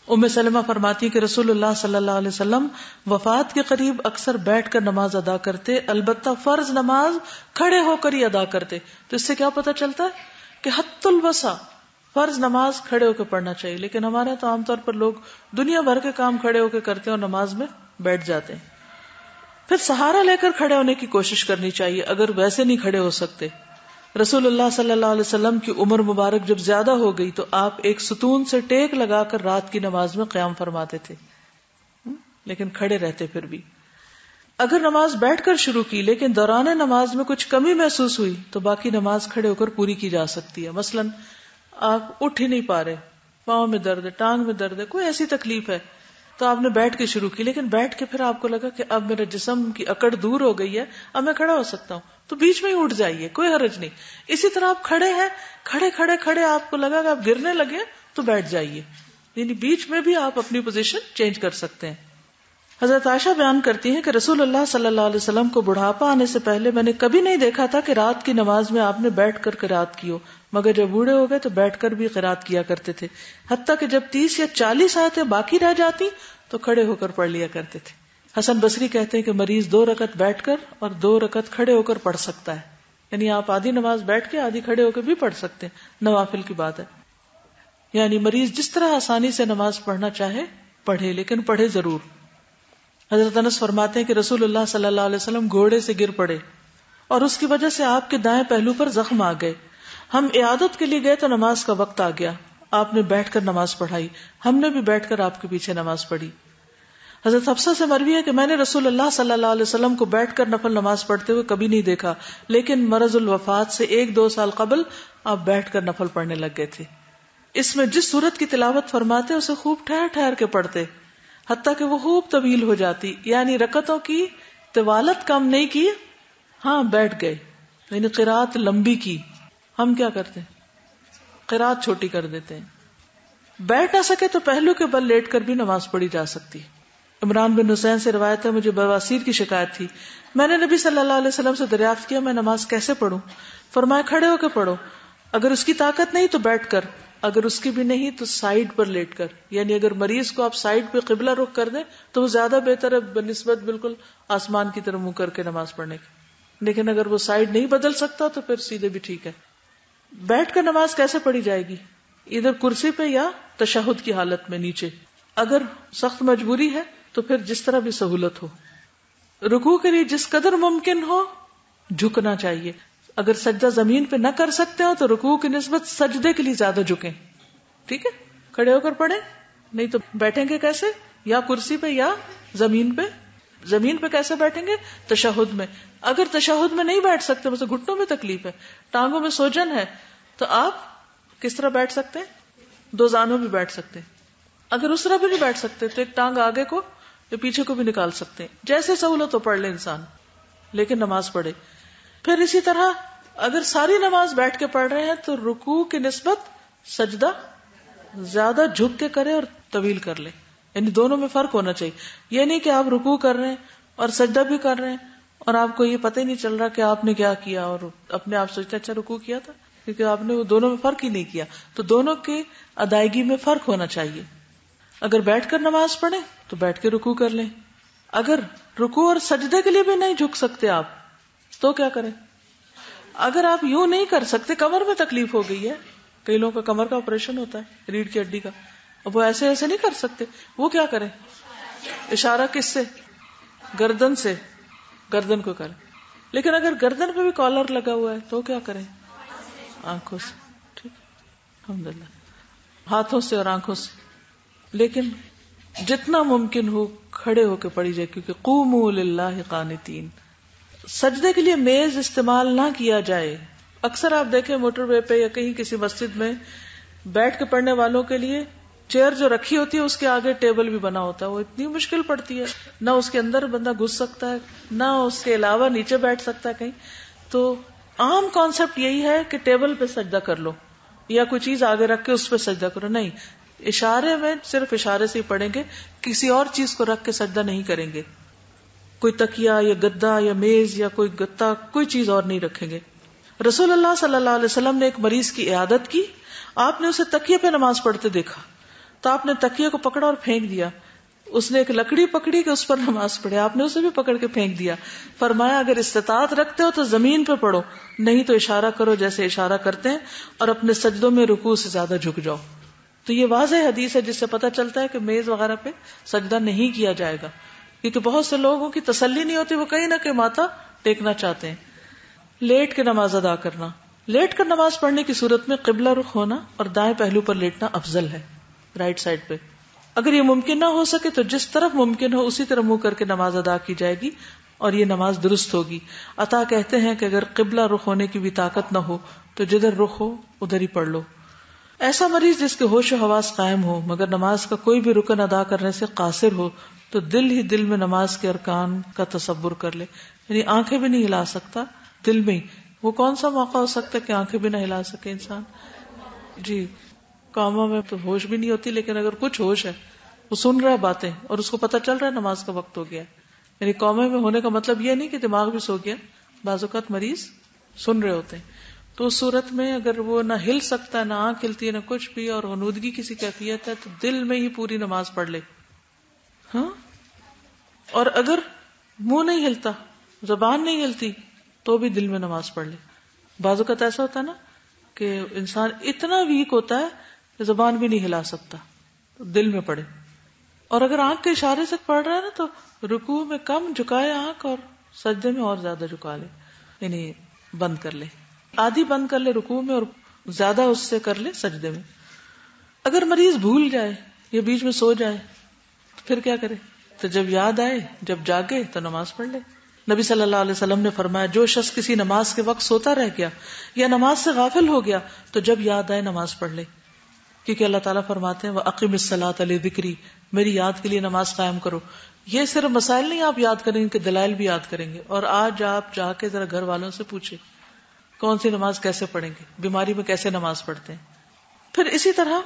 ام سلمہ فرماتی کہ رسول اللہ صلی اللہ علیہ وسلم وفات کے قریب اکثر بیٹھ کر نماز ادا کرتے، البتہ فرض نماز کھڑے ہو کر ہی ادا کرتے. تو اس سے کیا پتہ چلتا ہے کہ حت البصا فرض نماز کھڑے ہو کے پڑھنا چاہیے. لیکن ہمارے تو عام طور پر لوگ دنیا بھر کے کام کھڑے ہو کے کرتے ہیں اور نماز میں بیٹھ جاتے ہیں. پھر سہارا لے کر کھڑے ہونے کی کوشش کرنی چاہیے اگر ویسے نہیں کھڑے ہو سکتے. رسول اللہ صلی اللہ علیہ وسلم کی عمر مبارک جب زیادہ ہو گئی تو آپ ایک ستون سے ٹیک لگا کر رات کی نماز میں قیام فرماتے تھے، لیکن کھڑے رہتے. پھر بھی اگر نماز بیٹھ کر شروع کی لیکن دوران نماز میں کچھ کمی محسوس ہوئی تو باقی نماز کھڑے ہو کر پوری کی جا سکتی ہے. مثلا آپ اٹھ ہی نہیں پا رہے، پاؤں میں درد ہے، ٹانگ میں درد ہے، کوئی ایسی تکلیف ہے، تو آپ نے بیٹھ کے شروع کی، لیکن بیٹھ کے پھر آپ کو لگا کہ اب میرے جسم کی اکڑ دور ہو گئی ہے، اب میں کھڑا ہو سکتا ہوں، تو بیچ میں ہی اٹھ جائیے، کوئی حرج نہیں. اسی طرح آپ کھڑے ہیں، کھڑے آپ کو لگا کہ آپ گرنے لگے تو بیٹھ جائیے. یعنی بیچ میں بھی آپ اپنی پوزیشن چینج کر سکتے ہیں. حضرت عائشہ بیان کرتی ہیں کہ رسول اللہ صلی اللہ علیہ وسلم کو بڑھاپا آنے سے پہلے میں نے کبھی نہیں دیکھا تھا کہ رات کی نماز میں آپ نے بیٹھ کر قرات کی ہو، مگر جب بوڑھے ہو گئے تو بیٹھ کر بھی قرات کیا کرتے تھے. حتیٰ کہ جب 30 یا 40 آیتیں باقی رہ جاتی تو کھڑے ہو کر پڑھ لیا کرتے تھے. حسن بصری کہتے ہیں کہ مریض 2 رکعت بیٹھ کر اور 2 رکعت کھڑے ہو کر پڑھ سکتا ہے. یعنی آپ آدھی نماز بیٹھ کے آدھی کھڑے ہو کے بھی پڑھ سکتے ہیں، نوافل کی بات ہے. یعنی مریض جس طرح آسانی سے نماز پڑھنا چاہے پڑھے، لیکن پڑھے ضرور. حضرت انس فرماتے ہیں کہ رسول اللہ صلی اللہ علیہ وسلم گھوڑے سے گر پڑے اور اس کی وجہ سے آپ کے دائیں پہلو پر زخم آ گئے. ہم عیادت کے لیے گئے تو نماز کا وقت آ گیا، آپ نے بیٹھ کر نماز پڑھائی، ہم نے بھی بیٹھ کر آپ کے پیچھے نماز پڑھی. حضرت حفصہ سے مروی ہے کہ میں نے رسول اللہ صلی اللہ علیہ وسلم کو بیٹھ کر نفل نماز پڑھتے ہوئے کبھی نہیں دیکھا، لیکن مرض الوفات سے 1-2 سال قبل آپ بیٹھ کر نفل پڑھنے لگ گئے تھے. اس میں جس سورت کی تلاوت فرماتے اسے خوب ٹھہر ٹھہر کے پڑھتے حتیٰ کہ وہ خوب طویل ہو جاتی، یعنی رکعتوں کی طوالت کم نہیں کی، ہاں بیٹھ گئے، یعنی قرات لمبی کی. ہم کیا کرتے ہیں؟ قرات چھوٹی کر دیتے ہیں. بیٹھ نہ سکے تو پہلو کے بل لیٹ کر بھی نماز پڑھی جا سکتی. عمران بن حسین سے روایت ہے، مجھے بواسیر کی شکایت تھی، میں نے نبی صلی اللہ علیہ وسلم سے دریافت کیا میں نماز کیسے پڑھوں؟ فرمایا کھڑے ہو کے پڑھو، اگر اس کی طاقت نہیں تو بیٹھ کر، اگر اس کی بھی نہیں تو سائیڈ پر لیٹ کر. یعنی اگر مریض کو آپ سائیڈ پہ قبلہ رخ کر دیں تو وہ زیادہ بہتر ہے بنسبت بالکل آسمان کی طرف منہ کر کے نماز پڑھنے کی. لیکن اگر وہ سائیڈ نہیں بدل سکتا تو پھر سیدھے بھی ٹھیک ہے. بیٹھ کر نماز کیسے پڑھی جائے گی؟ ادھر کرسی پہ یا تشہد کی حالت میں نیچے. اگر سخت مجبوری ہے تو پھر جس طرح بھی سہولت ہو. رکوع کے لیے جس قدر ممکن ہو جھکنا چاہیے. اگر سجدہ زمین پہ نہ کر سکتے ہو تو رکوع کی نسبت سجدے کے لیے زیادہ جھکیں. ٹھیک ہے، کھڑے ہو کر پڑھیں، نہیں تو بیٹھیں گے کیسے؟ یا کرسی پہ یا زمین پہ. زمین پہ کیسے بیٹھیں گے؟ تشہد میں. اگر تشہد میں نہیں بیٹھ سکتے، مثلا گھٹنوں میں تکلیف ہے، ٹانگوں میں سوجن ہے، تو آپ کس طرح بیٹھ سکتے ہیں؟ دو زانوں بھی بیٹھ سکتے ہیں. اگر اس طرح بھی نہیں بیٹھ سکتے تو ایک ٹانگ آگے کو یا پیچھے کو بھی نکال سکتے ہیں. جیسے سہولت ہو پڑھ لے انسان، لیکن نماز پڑھے. پھر اسی طرح اگر ساری نماز بیٹھ کے پڑھ رہے ہیں تو رکوع کی نسبت سجدہ زیادہ جھک کے کرے اور طویل کر لے. یعنی دونوں میں فرق ہونا چاہیے. یہ نہیں کہ آپ رکوع کر رہے ہیں اور سجدہ بھی کر رہے ہیں اور آپ کو یہ پتہ ہی نہیں چل رہا کہ آپ نے کیا کیا، اور اپنے آپ سوچتے اچھا رکوع کیا تھا، کیونکہ آپ نے وہ دونوں میں فرق ہی نہیں کیا. تو دونوں کی ادائیگی میں فرق ہونا چاہیے. اگر بیٹھ کر نماز پڑھیں تو بیٹھ کے رکوع کر لیں. اگر رکوع اور سجدے کے لیے بھی نہیں جھک سکتے آپ تو کیا کریں؟ اگر آپ یوں نہیں کر سکتے، کمر میں تکلیف ہو گئی ہے، کئی لوگوں کا کمر کا آپریشن ہوتا ہے ریڑھ کی ہڈی کا، اب وہ ایسے ایسے نہیں کر سکتے، وہ کیا کریں؟ اشارہ کس سے؟ گردن سے، گردن کو کریں. لیکن اگر گردن پہ بھی کالر لگا ہوا ہے تو کیا کریں؟ آنکھوں سے. ٹھیک، الحمدللہ، ہاتھوں سے اور آنکھوں سے. لیکن جتنا ممکن ہو کھڑے ہو کے پڑھی جائے، کیونکہ قوموا للہ قانتین. سجدے کے لیے میز استعمال نہ کیا جائے. اکثر آپ دیکھیں موٹر وے پہ یا کہیں کسی مسجد میں بیٹھ کے پڑھنے والوں کے لیے چیئر جو رکھی ہوتی ہے اس کے آگے ٹیبل بھی بنا ہوتا ہے. وہ اتنی مشکل پڑتی ہے، نہ اس کے اندر بندہ گھس سکتا ہے، نہ اس کے علاوہ نیچے بیٹھ سکتا ہے کہیں. تو عام کانسیپٹ یہی ہے کہ ٹیبل پہ سجدہ کر لو یا کوئی چیز آگے رکھ کے اس پہ سجدہ کرو. نہیں، اشارے میں صرف اشارے سے ہی پڑھیں گے، کسی اور چیز کو رکھ کے سجدہ نہیں کریں گے. کوئی تکیہ یا گدا یا میز یا کوئی گتا کوئی چیز اور نہیں رکھیں گے. رسول اللہ صلی اللہ علیہ وسلم نے ایک مریض کی عیادت کی، آپ نے اسے تکیے پہ نماز پڑھتے دیکھا تو آپ نے تکیے کو پکڑا اور پھینک دیا. اس نے ایک لکڑی پکڑی کہ اس پر نماز پڑھے، آپ نے اسے بھی پکڑ کے پھینک دیا. فرمایا اگر استطاعت رکھتے ہو تو زمین پہ پڑھو، نہیں تو اشارہ کرو جیسے اشارہ کرتے ہیں، اور اپنے سجدوں میں رکوع سے زیادہ جھک جاؤ. تو یہ واضح حدیث ہے جس سے پتہ چلتا ہے کہ میز وغیرہ پہ سجدہ نہیں کیا جائے گا، کیونکہ بہت سے لوگوں کی تسلی نہیں ہوتی، وہ کہیں نہ کہ ماتھا ٹیکنا چاہتے ہیں. لیٹ کے نماز ادا کرنا. لیٹ کر نماز پڑھنے کی صورت میں قبلہ رخ ہونا اور دائیں پہلو پر لیٹنا افضل ہے، رائٹ سائڈ پہ. اگر یہ ممکن نہ ہو سکے تو جس طرف ممکن ہو اسی طرح منہ کر کے نماز ادا کی جائے گی اور یہ نماز درست ہوگی. عطا کہتے ہیں کہ اگر قبلہ رخ ہونے کی بھی طاقت نہ ہو تو جدھر رخ ہو ادھر ہی پڑھ لو. ایسا مریض جس کے ہوش و حواس قائم ہو مگر نماز کا کوئی بھی رکن ادا کرنے سے قاصر ہو تو دل ہی دل میں نماز کے ارکان کا تصور کر لے. یعنی آنکھیں بھی نہیں ہلا سکتا، دل میں ہی. وہ کون سا موقع ہو سکتا ہے کہ آنکھیں بھی نہ ہلا سکے انسان؟ جی، کاموں میں تو ہوش بھی نہیں ہوتی، لیکن اگر کچھ ہوش ہے، وہ سن رہا ہے باتیں اور اس کو پتہ چل رہا ہے نماز کا وقت ہو گیا. یعنی قومے میں ہونے کا مطلب یہ نہیں کہ دماغ بھی سو گیا. بعض اوقات مریض سن رہے ہوتے ہیں، تو اس صورت میں اگر وہ نہ ہل سکتا، نہ آنکھ ہلتی ہے، نہ کچھ بھی، اور غنودگی کسی کیفیت ہے، تو دل میں ہی پوری نماز پڑھ لے. ہاں، اور اگر منہ نہیں ہلتا، زبان نہیں ہلتی، تو بھی دل میں نماز پڑھ لے. بعض اوقات ایسا ہوتا ہے نا کہ انسان اتنا ویک ہوتا ہے کہ زبان بھی نہیں ہلا سکتا، تو دل میں پڑھے. اور اگر آنکھ کے اشارے سے پڑھ رہا ہے نا تو رکوع میں کم جھکائے آنکھ اور سجدے میں اور زیادہ جھکا لے، یعنی بند کر لے، آدھی بند کر لے رکوع میں اور زیادہ اس سے کر لے سجدے میں. اگر مریض بھول جائے یا بیچ میں سو جائے تو پھر کیا کرے؟ تو جب یاد آئے، جب جاگے تو نماز پڑھ لے. نبی صلی اللہ علیہ وسلم نے فرمایا جو شخص کسی نماز کے وقت سوتا رہ گیا یا نماز سے غافل ہو گیا تو جب یاد آئے نماز پڑھ لے. کیونکہ اللہ تعالیٰ فرماتے ہیں وَأَقِمِ الصَّلَاةَ لِذِكْرِي، میری یاد کے لیے نماز قائم کرو. یہ صرف مسائل نہیں آپ یاد کریں گے کہ دلائل بھی یاد کریں گے. اور آج آپ جا کے ذرا گھر والوں سے پوچھیں کون سی نماز کیسے پڑھیں گے، بیماری میں کیسے نماز پڑھتے ہیں. پھر اسی طرح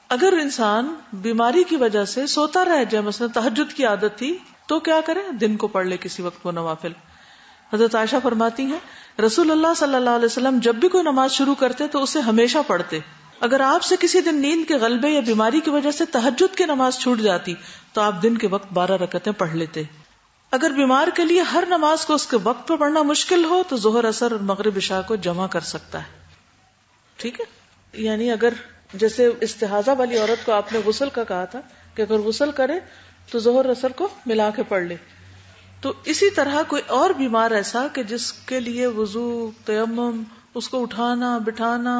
اگر انسان بیماری کی وجہ سے سوتا رہ جائے، مثلا تہجد کی عادت تھی تو کیا کرے، دن کو پڑھ لے کسی وقت وہ نوافل. حضرت عائشہ فرماتی ہیں رسول اللہ صلی اللہ علیہ وسلم جب بھی کوئی نماز شروع کرتے تو اسے ہمیشہ پڑھتے. اگر آپ سے کسی دن نیند کے غلبے یا بیماری کی وجہ سے تہجد کی نماز چھوٹ جاتی تو آپ دن کے وقت 12 رکعتیں پڑھ لیتے. اگر بیمار کے لیے ہر نماز کو اس کے وقت پہ پڑھنا مشکل ہو تو ظہر، عصر اور مغرب، عشاء کو جمع کر سکتا ہے. ٹھیک ہے، یعنی اگر جیسے استحاضہ والی عورت کو آپ نے غسل کا کہا تھا کہ اگر غسل کرے تو ظہر عصر کو ملا کے پڑھ لے، تو اسی طرح کوئی اور بیمار ایسا کہ جس کے لیے وضو، تیمم، اس کو اٹھانا بٹھانا،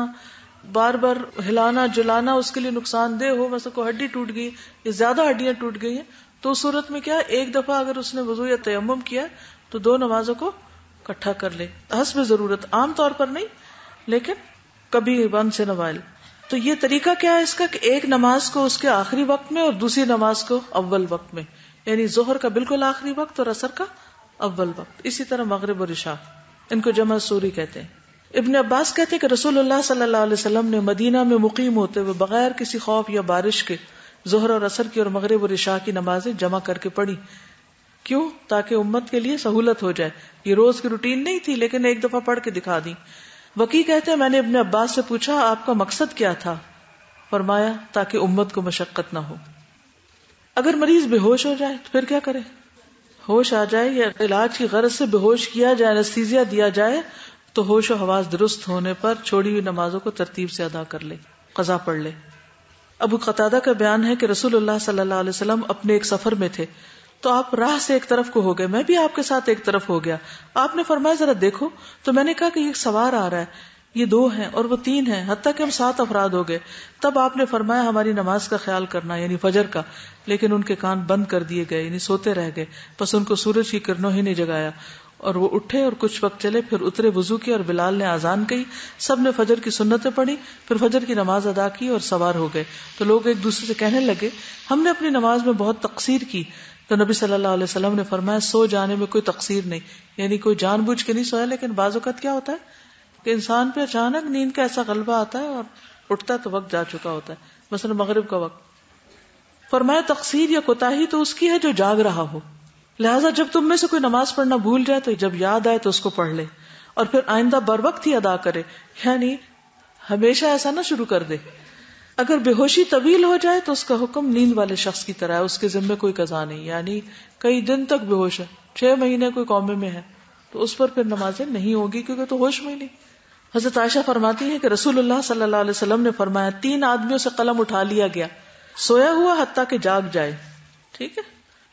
بار بار ہلانا جلانا اس کے لیے نقصان دہ ہو، مثلا کوئی ہڈی ٹوٹ گئی یا زیادہ ہڈیاں ٹوٹ گئی ہیں، تو اس صورت میں کیا، ایک دفعہ اگر اس نے وضو یا تیمم کیا تو 2 نمازوں کو اکٹھا کر لے حسب ضرورت، عام طور پر نہیں لیکن کبھی once in a while. تو یہ طریقہ کیا ہے اس کا کہ ایک نماز کو اس کے آخری وقت میں اور دوسری نماز کو اول وقت میں، یعنی ظہر کا بالکل آخری وقت اور عصر کا اول وقت. اسی طرح مغرب اور عشاء، ان کو جمع سوری کہتے ہیں. ابن عباس کہتے ہیں کہ رسول اللہ صلی اللہ علیہ وسلم نے مدینہ میں مقیم ہوتے ہوئے بغیر کسی خوف یا بارش کے ظہر اور عصر کی اور مغرب اور عشاء کی نمازیں جمع کر کے پڑھی. کیوں؟ تاکہ امت کے لیے سہولت ہو جائے. یہ روز کی روٹین نہیں تھی لیکن ایک دفعہ پڑھ کے دکھا دی. وکی کہتے ہیں میں نے ابن عباس سے پوچھا آپ کا مقصد کیا تھا؟ فرمایا تاکہ امت کو مشقت نہ ہو. اگر مریض بے ہوش ہو جائے تو پھر کیا کرے؟ ہوش آ جائے یا علاج کی غرض سے بے ہوش کیا جائے، انستھیزیا دیا جائے تو ہوش و حواس درست ہونے پر چھوڑی ہوئی نمازوں کو ترتیب سے ادا کر لے، قضا پڑھ لے. ابو قتادہ کا بیان ہے کہ رسول اللہ صلی اللہ علیہ وسلم اپنے ایک سفر میں تھے تو آپ راہ سے ایک طرف کو ہو گئے، میں بھی آپ کے ساتھ ایک طرف ہو گیا. آپ نے فرمایا ذرا دیکھو، تو میں نے کہا کہ یہ سوار آ رہا ہے، یہ 2 ہیں اور وہ 3 ہیں، حتیٰ کہ ہم 7 افراد ہو گئے. تب آپ نے فرمایا ہماری نماز کا خیال کرنا، یعنی فجر کا. لیکن ان کے کان بند کر دیے گئے، یعنی سوتے رہ گئے. بس ان کو سورج کی کرنوں ہی نے جگایا اور وہ اٹھے اور کچھ وقت چلے، پھر اترے، وضو کیا اور بلال نے اذان کہی. سب نے فجر کی سنتیں پڑھی، پھر فجر کی نماز ادا کی اور سوار ہو گئے. تو لوگ ایک دوسرے سے کہنے لگے ہم نے اپنی نماز میں بہت تقصیر کی. تو نبی صلی اللہ علیہ وسلم نے فرمایا سو جانے میں کوئی تقصیر نہیں، یعنی کوئی جان بوجھ کے نہیں سویا. لیکن بعض اوقات کیا ہوتا ہے کہ انسان پہ اچانک نیند کا ایسا غلبہ آتا ہے اور اٹھتا ہے تو وقت جا چکا ہوتا ہے، مثلا مغرب کا وقت. فرمایا تقصیر یا کوتاہی تو اس کی ہے جو جاگ رہا ہو، لہٰذا جب تم میں سے کوئی نماز پڑھنا بھول جائے تو جب یاد آئے تو اس کو پڑھ لے اور پھر آئندہ بر وقت ہی ادا کرے، یعنی ہمیشہ ایسا نہ شروع کر دے. اگر بے ہوشی طویل ہو جائے تو اس کا حکم نیند والے شخص کی طرح ہے، اس کے ذمہ کوئی قضا نہیں. یعنی کئی دن تک بے ہوش ہے، 6 مہینے کوئی قومے میں ہے تو اس پر پھر نمازیں نہیں ہوگی کیونکہ تو ہوش میں ہی نہیں. حضرت عائشہ فرماتی ہے کہ رسول اللہ صلی اللہ علیہ وسلم نے فرمایا 3 آدمیوں سے قلم اٹھا لیا گیا، سویا ہوا حتیٰ کہ جاگ جائے، ٹھیک ہے،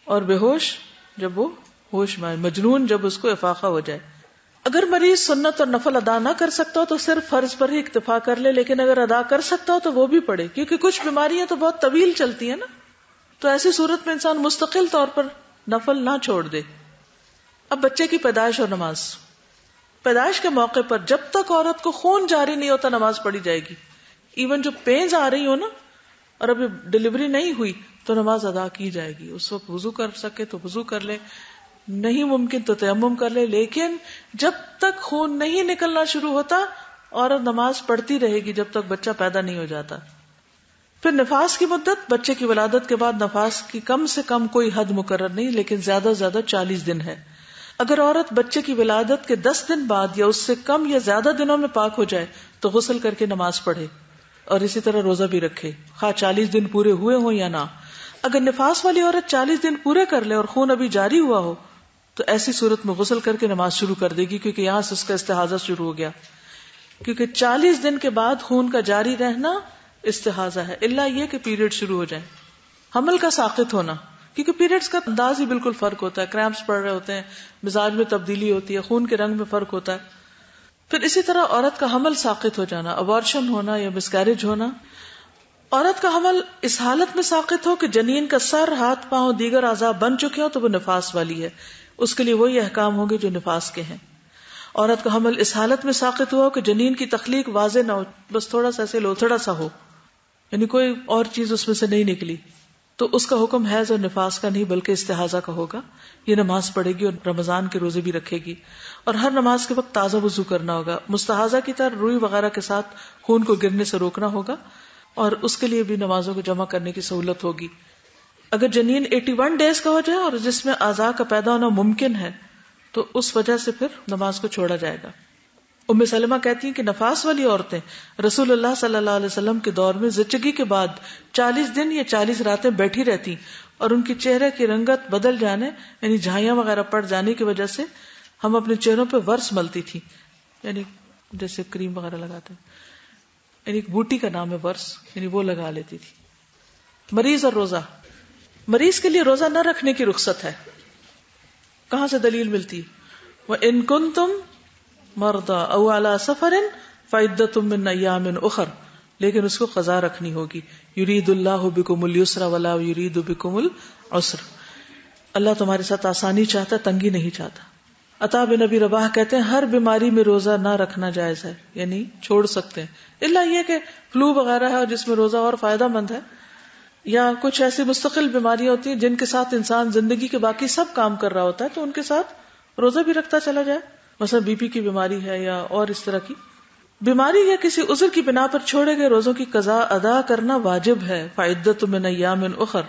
اور بے ہوش جب وہ ہوش میں، مجنون جب اس کو افاقہ ہو جائے. اگر مریض سنت اور نفل ادا نہ کر سکتا ہو تو صرف فرض پر ہی اکتفا کر لے، لیکن اگر ادا کر سکتا ہو تو وہ بھی پڑھے، کیونکہ کچھ بیماریاں تو بہت طویل چلتی ہیں نا، تو ایسی صورت میں انسان مستقل طور پر نفل نہ چھوڑ دے. اب بچے کی پیدائش اور نماز. پیدائش کے موقع پر جب تک عورت کو خون جاری نہیں ہوتا نماز پڑھی جائے گی. ایون جو پینز آ رہی ہو نا اور ابھی ڈلیوری نہیں ہوئی تو نماز ادا کی جائے گی. اس وقت وضو کر سکے تو وضو کر لے، نہیں ممکن تو تیمم کر لے، لیکن جب تک خون نہیں نکلنا شروع ہوتا عورت نماز پڑھتی رہے گی جب تک بچہ پیدا نہیں ہو جاتا. پھر نفاس کی مدت، بچے کی ولادت کے بعد نفاس کی کم سے کم کوئی حد مقرر نہیں، لیکن زیادہ سے زیادہ 40 دن ہے. اگر عورت بچے کی ولادت کے 10 دن بعد یا اس سے کم یا زیادہ دنوں میں پاک ہو جائے تو غسل کر کے نماز پڑھے اور اسی طرح روزہ بھی رکھے، خواہ 40 دن پورے ہوئے ہوں یا نہ. اگر نفاس والی عورت 40 دن پورے کر لے اور خون ابھی جاری ہوا ہو تو ایسی صورت میں غسل کر کے نماز شروع کر دے گی، کیونکہ یہاں سے اس کا استحاضہ شروع ہو گیا. کیونکہ 40 دن کے بعد خون کا جاری رہنا استحاضہ ہے، الا یہ کہ پیریڈ شروع ہو جائے، حمل کا ساقط ہونا، کیونکہ پیریڈز کا انداز ہی بالکل فرق ہوتا ہے، کریمپس پڑ رہے ہوتے ہیں، مزاج میں تبدیلی ہوتی ہے، خون کے رنگ میں فرق ہوتا ہے. پھر اسی طرح عورت کا حمل ساقط ہو جانا، ابارشن ہونا یا مسکیریج ہونا. عورت کا حمل اس حالت میں ساقط ہو کہ جنین کا سر، ہاتھ، پاؤں، دیگر اعضاء بن چکے ہوں تو وہ نفاس والی ہے، اس کے لیے وہی احکام ہوں گے جو نفاس کے ہیں. عورت کا حمل اس حالت میں ساقط ہوا کہ جنین کی تخلیق واضح نہ ہو، بس تھوڑا سا ایسے لوتھڑا سا ہو، یعنی کوئی اور چیز اس میں سے نہیں نکلی، تو اس کا حکم حیض اور نفاس کا نہیں بلکہ استحاضہ کا ہوگا. یہ نماز پڑھے گی اور رمضان کے روزے بھی رکھے گی، اور ہر نماز کے وقت تازہ وضو کرنا ہوگا. مستحاضہ کی طرح روئی وغیرہ کے ساتھ خون کو گرنے سے روکنا ہوگا، اور اس کے لیے بھی نمازوں کو جمع کرنے کی سہولت ہوگی. اگر جنین 81 ڈیز کا ہو جائے اور جس میں اعضاء کا پیدا ہونا ممکن ہے تو اس وجہ سے پھر نماز کو چھوڑا جائے گا. ام سلمہ کہتی ہیں کہ نفاس والی عورتیں رسول اللہ صلی اللہ علیہ وسلم کے دور میں زچگی کے بعد 40 دن یا 40 راتیں بیٹھی رہتی، اور ان کی چہرے کی رنگت بدل جانے یعنی جھائیاں وغیرہ پڑ جانے کی وجہ سے ہم اپنے چہروں پہ ورس ملتی تھی، یعنی جیسے کریم وغیرہ لگاتے ہیں، یعنی ایک بوٹی کا نام ہے ورس، یعنی وہ لگا لیتی تھی. مریض اور روزہ، مریض کے لیے روزہ نہ رکھنے کی رخصت ہے. کہاں سے دلیل ملتی؟ وَإِن كُنتُمْ مَرْضَىٰ أَوْ عَلَىٰ سَفَرٍ فَعِدَّةٌ مِّنْ أَيَّامٍ أُخَرَ، لیکن اس کو قضا رکھنی ہوگی. يُرِيدُ اللَّهُ بِكُمُ الْيُسْرَ وَلَا يُرِيدُ بِكُمُ الْعُسْرَ، اللہ تمہارے ساتھ آسانی چاہتا، تنگی نہیں چاہتا. عطا بن ابی رباح کہتے ہیں ہر بیماری میں روزہ نہ رکھنا جائز ہے، یعنی چھوڑ سکتے ہیں، الا یہ کہ فلو وغیرہ ہے اور جس میں روزہ اور فائدہ مند ہے، یا کچھ ایسی مستقل بیماریاں ہوتی ہیں جن کے ساتھ انسان زندگی کے باقی سب کام کر رہا ہوتا ہے تو ان کے ساتھ روزہ بھی رکھتا چلا جائے، مثلا بی پی کی بیماری ہے یا اور اس طرح کی بیماری یا کسی عذر کی بنا پر چھوڑے گئے روزوں کی قضا ادا کرنا واجب ہے. فعدۃ من ایام اخر،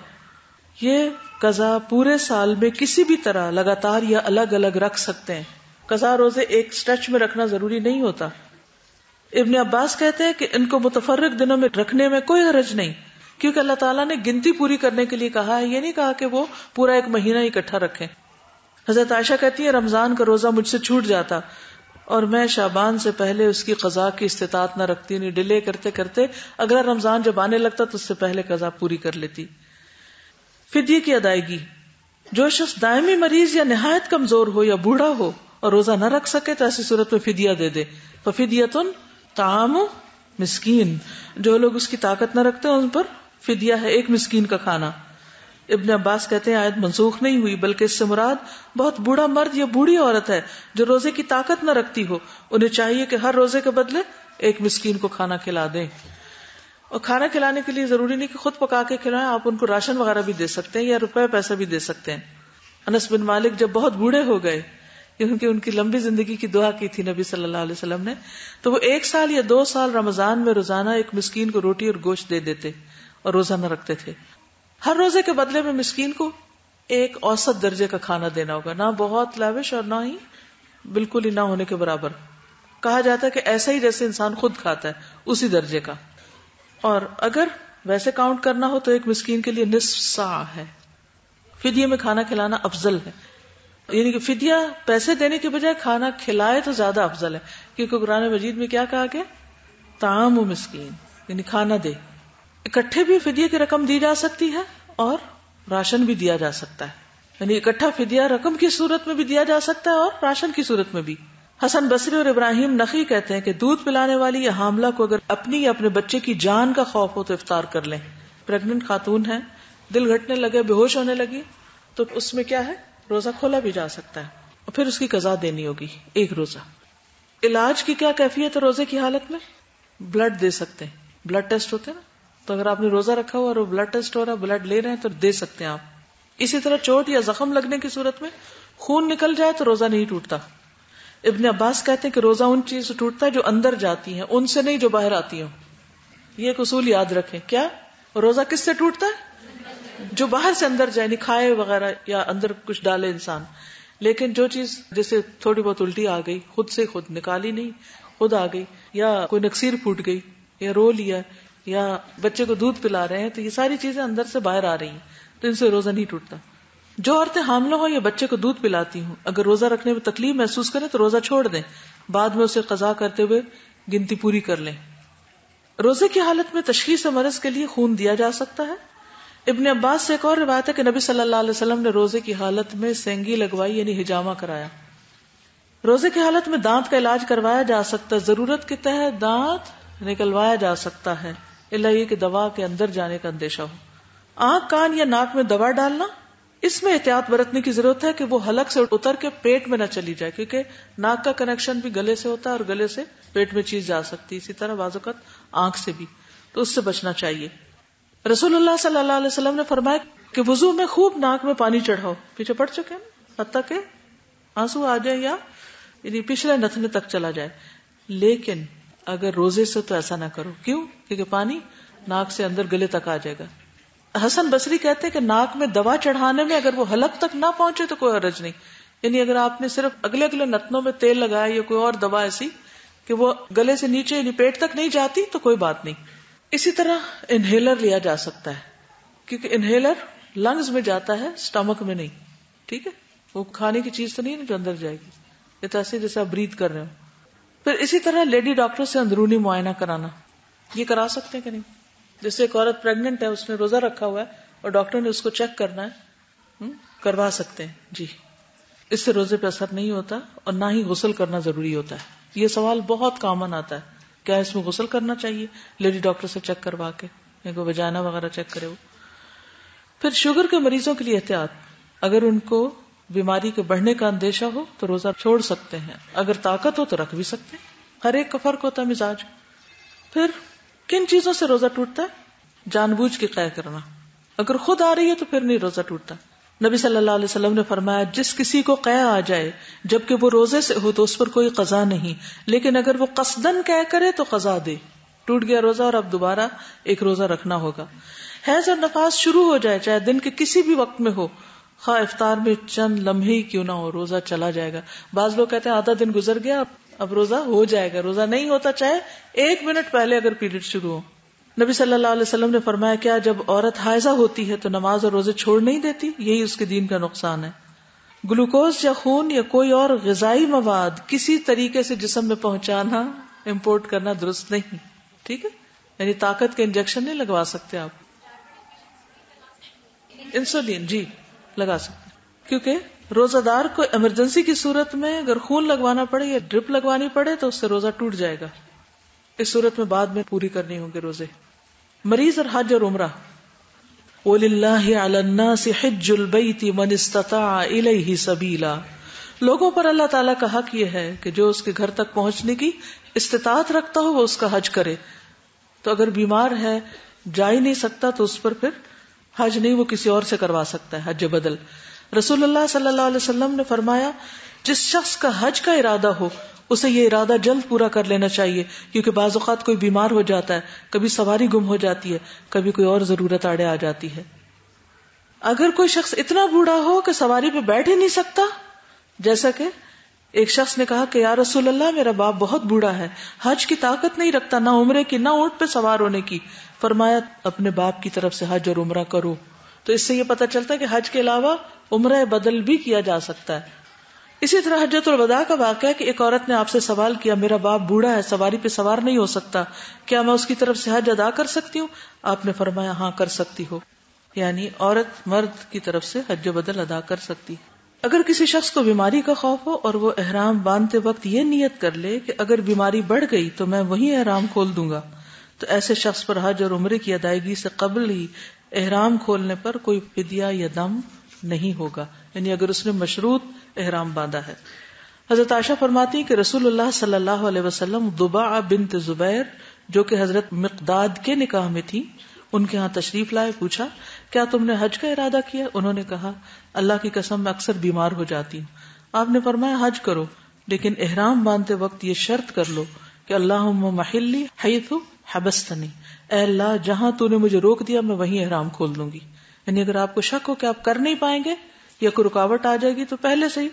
یہ قضا پورے سال میں کسی بھی طرح لگاتار یا الگ الگ رکھ سکتے ہیں. قضا روزے ایک سٹریچ میں رکھنا ضروری نہیں ہوتا. ابن عباس کہتے ہیں کہ ان کو متفرق دنوں میں رکھنے میں کوئی حرج نہیں، کیونکہ اللہ تعالیٰ نے گنتی پوری کرنے کے لیے کہا ہے، یہ نہیں کہا کہ وہ پورا ایک مہینہ اکٹھا رکھیں. حضرت عائشہ کہتی ہے رمضان کا روزہ مجھ سے چھوٹ جاتا اور میں شعبان سے پہلے اس کی قضا کی استطاعت نہ رکھتی، نہیں ڈیلے کرتے کرتے اگلا رمضان جب آنے لگتا تو اس سے پہلے قضا پوری کر لیتی. فدیے کی ادائیگی، جو شخص دائمی مریض یا نہایت کمزور ہو یا بوڑھا ہو اور روزہ نہ رکھ سکے تو ایسی صورت میں فدیہ دے دے. ففدیۃ طعام مسکین، جو لوگ اس کی طاقت نہ رکھتے ان پر فدیہ ہے ایک مسکین کا کھانا. ابن عباس کہتے ہیں آیت منسوخ نہیں ہوئی بلکہ اس سے مراد بہت بوڑھا مرد یا بوڑھی عورت ہے جو روزے کی طاقت نہ رکھتی ہو، انہیں چاہیے کہ ہر روزے کے بدلے ایک مسکین کو کھانا کھلا دیں. اور کھانا کھلانے کے لیے ضروری نہیں کہ خود پکا کے کھلائیں، آپ ان کو راشن وغیرہ بھی دے سکتے ہیں یا روپے پیسہ بھی دے سکتے ہیں. انس بن مالک جب بہت بوڑھے ہو گئے کیونکہ ان کی لمبی زندگی کی دعا کی تھی نبی صلی اللہ علیہ وسلم نے، تو وہ 1 سال یا 2 سال رمضان میں روزانہ ایک مسکین کو روٹی اور گوشت دے دیتے اور روزہ نہ رکھتے تھے. ہر روزے کے بدلے میں مسکین کو ایک اوسط درجے کا کھانا دینا ہوگا، نہ بہت لیوش اور نہ ہی بالکل ہی نہ ہونے کے برابر. کہا جاتا ہے کہ ایسا ہی جیسے انسان خود کھاتا ہے اسی درجے کا. اور اگر ویسے کاؤنٹ کرنا ہو تو ایک مسکین کے لیے نصف صاع ہے. فدیے میں کھانا کھلانا افضل ہے، یعنی کہ فدیہ پیسے دینے کے بجائے کھانا کھلائے تو زیادہ افضل ہے، کیونکہ قرآن مجید میں کیا کہا کہ طعام و مسکین، یعنی کھانا دے. اکٹھے بھی فدیے کی رقم دی جا سکتی ہے اور راشن بھی دیا جا سکتا ہے، یعنی اکٹھا فدیہ رقم کی صورت میں بھی دیا جا سکتا ہے اور راشن کی صورت میں بھی. حسن بصری اور ابراہیم نخعی کہتے ہیں کہ دودھ پلانے والی یا حاملہ کو اگر اپنی یا اپنے بچے کی جان کا خوف ہو تو افطار کر لیں. پریگننٹ خاتون ہے، دل گھٹنے لگے، بے ہوش ہونے لگی، تو اس میں کیا ہے، روزہ کھولا بھی جا سکتا ہے اور پھر اس کی قضا دینی ہوگی ایک روزہ. علاج کی کیا کیفیت ہے روزے کی حالت میں؟ بلڈ دے سکتے ہیں، بلڈ ٹیسٹ ہوتے ہیں نا، تو اگر آپ نے روزہ رکھا ہوا اور وہ بلڈ ٹیسٹ ہو رہا ہے، بلڈ لے رہے ہیں تو دے سکتے ہیں آپ. اسی طرح چوٹ یا زخم لگنے کی صورت میں خون نکل جائے تو روزہ نہیں ٹوٹتا. ابن عباس کہتے ہیں کہ روزہ ان چیز سے ٹوٹتا ہے جو اندر جاتی ہیں، ان سے نہیں جو باہر آتی ہوں. یہ ایک اصول یاد رکھیں. کیا روزہ کس سے ٹوٹتا ہے؟ جو باہر سے اندر جائے، کھائے وغیرہ یا اندر کچھ ڈالے انسان. لیکن جو چیز جیسے تھوڑی بہت الٹی آ گئی، خود سے خود نکالی نہیں، خود آ گئی، یا کوئی نکسیر پھوٹ گئی یا رو لیا یا بچے کو دودھ پلا رہے ہیں، تو یہ ساری چیزیں اندر سے باہر آ رہی ہیں تو ان سے روزہ نہیں ٹوٹتا. جو عورتیں حاملہ ہوں یا بچے کو دودھ پلاتی ہوں اگر روزہ رکھنے میں تکلیف محسوس کریں تو روزہ چھوڑ دیں، بعد میں اسے قضا کرتے ہوئے گنتی پوری کر لیں. روزے کی حالت میں تشخیص مرض کے لیے خون دیا جا سکتا ہے. ابن عباس سے ایک اور روایت ہے کہ نبی صلی اللہ علیہ وسلم نے روزے کی حالت میں سینگی لگوائی یعنی حجامہ کرایا. روزے کی حالت میں دانت کا علاج کروایا جا سکتا ہے، ضرورت کے تحت دانت نکلوایا جا سکتا ہے، الا یہ کہ دوا کے اندر جانے کا اندیشہ ہو. آنکھ، کان یا ناک میں دوا ڈالنا، اس میں احتیاط برتنے کی ضرورت ہے کہ وہ حلق سے اتر کے پیٹ میں نہ چلی جائے، کیونکہ ناک کا کنیکشن بھی گلے سے ہوتا ہے اور گلے سے پیٹ میں چیز جا سکتی ہے. اسی طرح بعض اوقات آنکھ سے بھی. تو اس سے بچنا چاہیے. رسول اللہ صلی اللہ علیہ وسلم نے فرمایا کہ وضو میں خوب ناک میں پانی چڑھاؤ. پیچھے پڑ چکے ہیں حتیٰ کہ آنسو آ جائے یا یعنی پچھلے نتنے تک چلا جائے. لیکن اگر روزے سے تو ایسا نہ کرو. کیوں؟ کیونکہ پانی ناک سے اندر گلے تک آ جائے گا. حسن بصری کہتے ہیں کہ ناک میں دوا چڑھانے میں اگر وہ حلق تک نہ پہنچے تو کوئی حرج نہیں. یعنی اگر آپ نے صرف اگلے اگلے نتنوں میں تیل لگایا یا کوئی اور دوا ایسی کہ وہ گلے سے نیچے یعنی پیٹ تک نہیں جاتی تو کوئی بات نہیں. اسی طرح انہیلر لیا جا سکتا ہے کیونکہ انہیلر لنگز میں جاتا ہے، اسٹمک میں نہیں. ٹھیک ہے، وہ کھانے کی چیز تو نہیں جو اندر جائے گی. یہ تو ایسے جیسے آپ بریتھ کر رہے ہو. پھر اسی طرح لیڈی ڈاکٹر سے اندرونی معائنہ کرانا، یہ کرا سکتے ہیں کہ نہیں؟ جیسے ایک عورت پریگننٹ ہے، اس نے روزہ رکھا ہوا ہے اور ڈاکٹر نے اس کو چیک کرنا ہے، کروا سکتے ہیں. جی، اس سے روزے پہ اثر نہیں ہوتا اور نہ ہی غسل کرنا ضروری ہوتا ہے. یہ سوال بہت کامن آتا ہے، کیا اس میں غسل کرنا چاہیے؟ لیڈی ڈاکٹر سے چیک کروا کے، یا کوئی وجائنا وغیرہ چیک کرے وہ. پھر شوگر کے مریضوں کے لیے احتیاط، اگر ان کو بیماری کے بڑھنے کا اندیشہ ہو تو روزہ چھوڑ سکتے ہیں، اگر طاقت ہو تو رکھ بھی سکتے ہیں. ہر ایک کا فرق ہوتا ہے مزاج. پھر کن چیزوں سے روزہ ٹوٹتا ہے؟ جان بوجھ کے قے کرنا. اگر خود آ رہی ہے تو پھر نہیں روزہ ٹوٹتا. نبی صلی اللہ علیہ وسلم نے فرمایا جس کسی کو قے آ جائے جبکہ وہ روزے سے ہو تو اس پر کوئی قضا نہیں، لیکن اگر وہ قصدن قے کرے تو قضا دے. ٹوٹ گیا روزہ اور اب دوبارہ ایک روزہ رکھنا ہوگا. حیض اور نفاس شروع ہو جائے چاہے دن کے کسی بھی وقت میں ہو، خواہ افطار میں چند لمحے ہی کیوں نہ ہو، روزہ چلا جائے گا. بعض لوگ کہتے ہیں آدھا دن گزر گیا اب روزہ ہو جائے گا. روزہ نہیں ہوتا چاہے 1 منٹ پہلے اگر پیریڈ شروع ہو. نبی صلی اللہ علیہ وسلم نے فرمایا کیا جب عورت حائضہ ہوتی ہے تو نماز اور روزے چھوڑ نہیں دیتی؟ یہی اس کے دین کا نقصان ہے. گلوکوز یا خون یا کوئی اور غذائی مواد کسی طریقے سے جسم میں پہنچانا، امپورٹ کرنا درست نہیں. ٹھیک ہے، یعنی طاقت کے انجیکشن نہیں لگوا سکتے آپ. انسولین جی لگا سکتے، کیونکہ روزہ دار کو ایمرجنسی کی صورت میں اگر خون لگوانا پڑے یا ڈرپ لگوانی پڑے تو اس سے روزہ ٹوٹ جائے گا. اس صورت میں بعد میں پوری کرنی ہوں گے روزے. مریض اور حج اور عمرہ. وَلِلَّهِ عَلَى النَّاسِ حِجُّ الْبَيْتِ مَنِ اسْتَطَاعَ إِلَيْهِ سَبِيلًا. لوگوں پر اللہ تعالیٰ کا حق یہ ہے کہ جو اس کے گھر تک پہنچنے کی استطاعت رکھتا ہو وہ اس کا حج کرے. تو اگر بیمار ہے جا ہی نہیں سکتا تو اس پر پھر حج نہیں، وہ کسی اور سے کروا سکتا ہے، حج بدل. رسول اللہ صلی اللہ علیہ وسلم نے فرمایا جس شخص کا حج کا ارادہ ہو اسے یہ ارادہ جلد پورا کر لینا چاہیے، کیونکہ بعض اوقات کوئی بیمار ہو جاتا ہے، کبھی سواری گم ہو جاتی ہے، کبھی کوئی اور ضرورت آڑے آ جاتی ہے. اگر کوئی شخص اتنا بوڑھا ہو کہ سواری پہ بیٹھ ہی نہیں سکتا، جیسا کہ ایک شخص نے کہا کہ یا رسول اللہ میرا باپ بہت بوڑھا ہے، حج کی طاقت نہیں رکھتا، نہ عمرے کی نہ اونٹ پہ سوار ہونے کی. فرمایا اپنے باپ کی طرف سے حج اور عمرہ کرو. تو اس سے یہ پتہ چلتا ہے کہ حج کے علاوہ عمرہ بدل بھی کیا جا سکتا ہے. اسی طرح حجۃ الوداع کا واقعہ کہ ایک عورت نے آپ سے سوال کیا میرا باپ بوڑھا ہے، سواری پہ سوار نہیں ہو سکتا، کیا میں اس کی طرف سے حج ادا کر سکتی ہوں؟ آپ نے فرمایا ہاں کر سکتی ہو، یعنی عورت مرد کی طرف سے حج بدل ادا کر سکتی. اگر کسی شخص کو بیماری کا خوف ہو اور وہ احرام باندھتے وقت یہ نیت کر لے کہ اگر بیماری بڑھ گئی تو میں وہیں احرام کھول دوں گا، تو ایسے شخص پر حج اور عمرے کی ادائیگی سے قبل ہی احرام کھولنے پر کوئی فدیہ یا دم نہیں ہوگا، یعنی اگر اس نے مشروط احرام باندھا ہے. حضرت عائشہ فرماتی ہیں کہ رسول اللہ صلی اللہ علیہ وسلم ضباع بنت زبیر جو کہ حضرت مقداد کے نکاح میں تھی ان کے ہاں تشریف لائے. پوچھا کیا تم نے حج کا ارادہ کیا؟ انہوں نے کہا اللہ کی قسم میں اکثر بیمار ہو جاتی ہوں. آپ نے فرمایا حج کرو لیکن احرام باندھتے وقت یہ شرط کر لو کہ اللہم محلی حیث حبستنی، اے اللہ جہاں تو نے مجھے روک دیا میں وہیں احرام کھول دوں گی. یعنی اگر آپ کو شک ہو کہ آپ کر نہیں پائیں گے یا کوئی رکاوٹ آ جائے گی تو پہلے سے ہی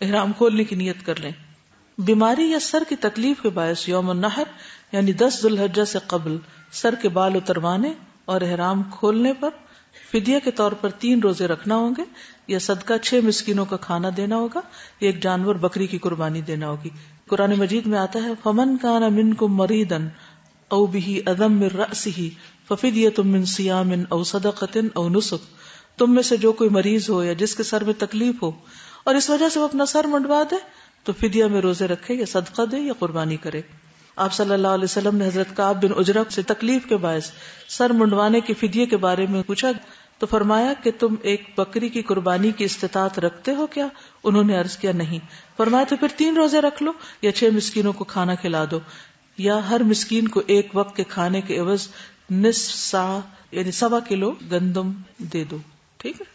احرام کھولنے کی نیت کر لیں. بیماری یا سر کی تکلیف کے باعث یوم النحر یعنی 10 ذی الحجہ سے قبل سر کے بال اتروانے اور احرام کھولنے پر فدیہ کے طور پر 3 روزے رکھنا ہوں گے، یا صدقہ 6 مسکینوں کا کھانا دینا ہوگا، یا ایک جانور بکری کی قربانی دینا ہوگی. قرآن مجید میں آتا ہے فمن کان منکم مریضا او به اذى من رأسه ففدیۃ من صیام او صدقۃ او نسک. تم میں سے جو کوئی مریض ہو یا جس کے سر میں تکلیف ہو اور اس وجہ سے وہ اپنا سر منڈوا دے تو فدیہ میں روزے رکھے یا صدقہ دے یا قربانی کرے. آپ صلی اللہ علیہ وسلم نے حضرت کعب بن عجرہ سے تکلیف کے باعث سر منڈوانے کے فدیے کے بارے میں پوچھا تو فرمایا کہ تم ایک بکری کی قربانی کی استطاعت رکھتے ہو کیا؟ انہوں نے عرض کیا نہیں. فرمایا تو پھر 3 روزے رکھ لو یا 6 مسکینوں کو کھانا کھلا دو، یا ہر مسکین کو ایک وقت کے کھانے کے عوض نصف سا یعنی 1.25 کلو گندم دے دو. ٹھیک ہے.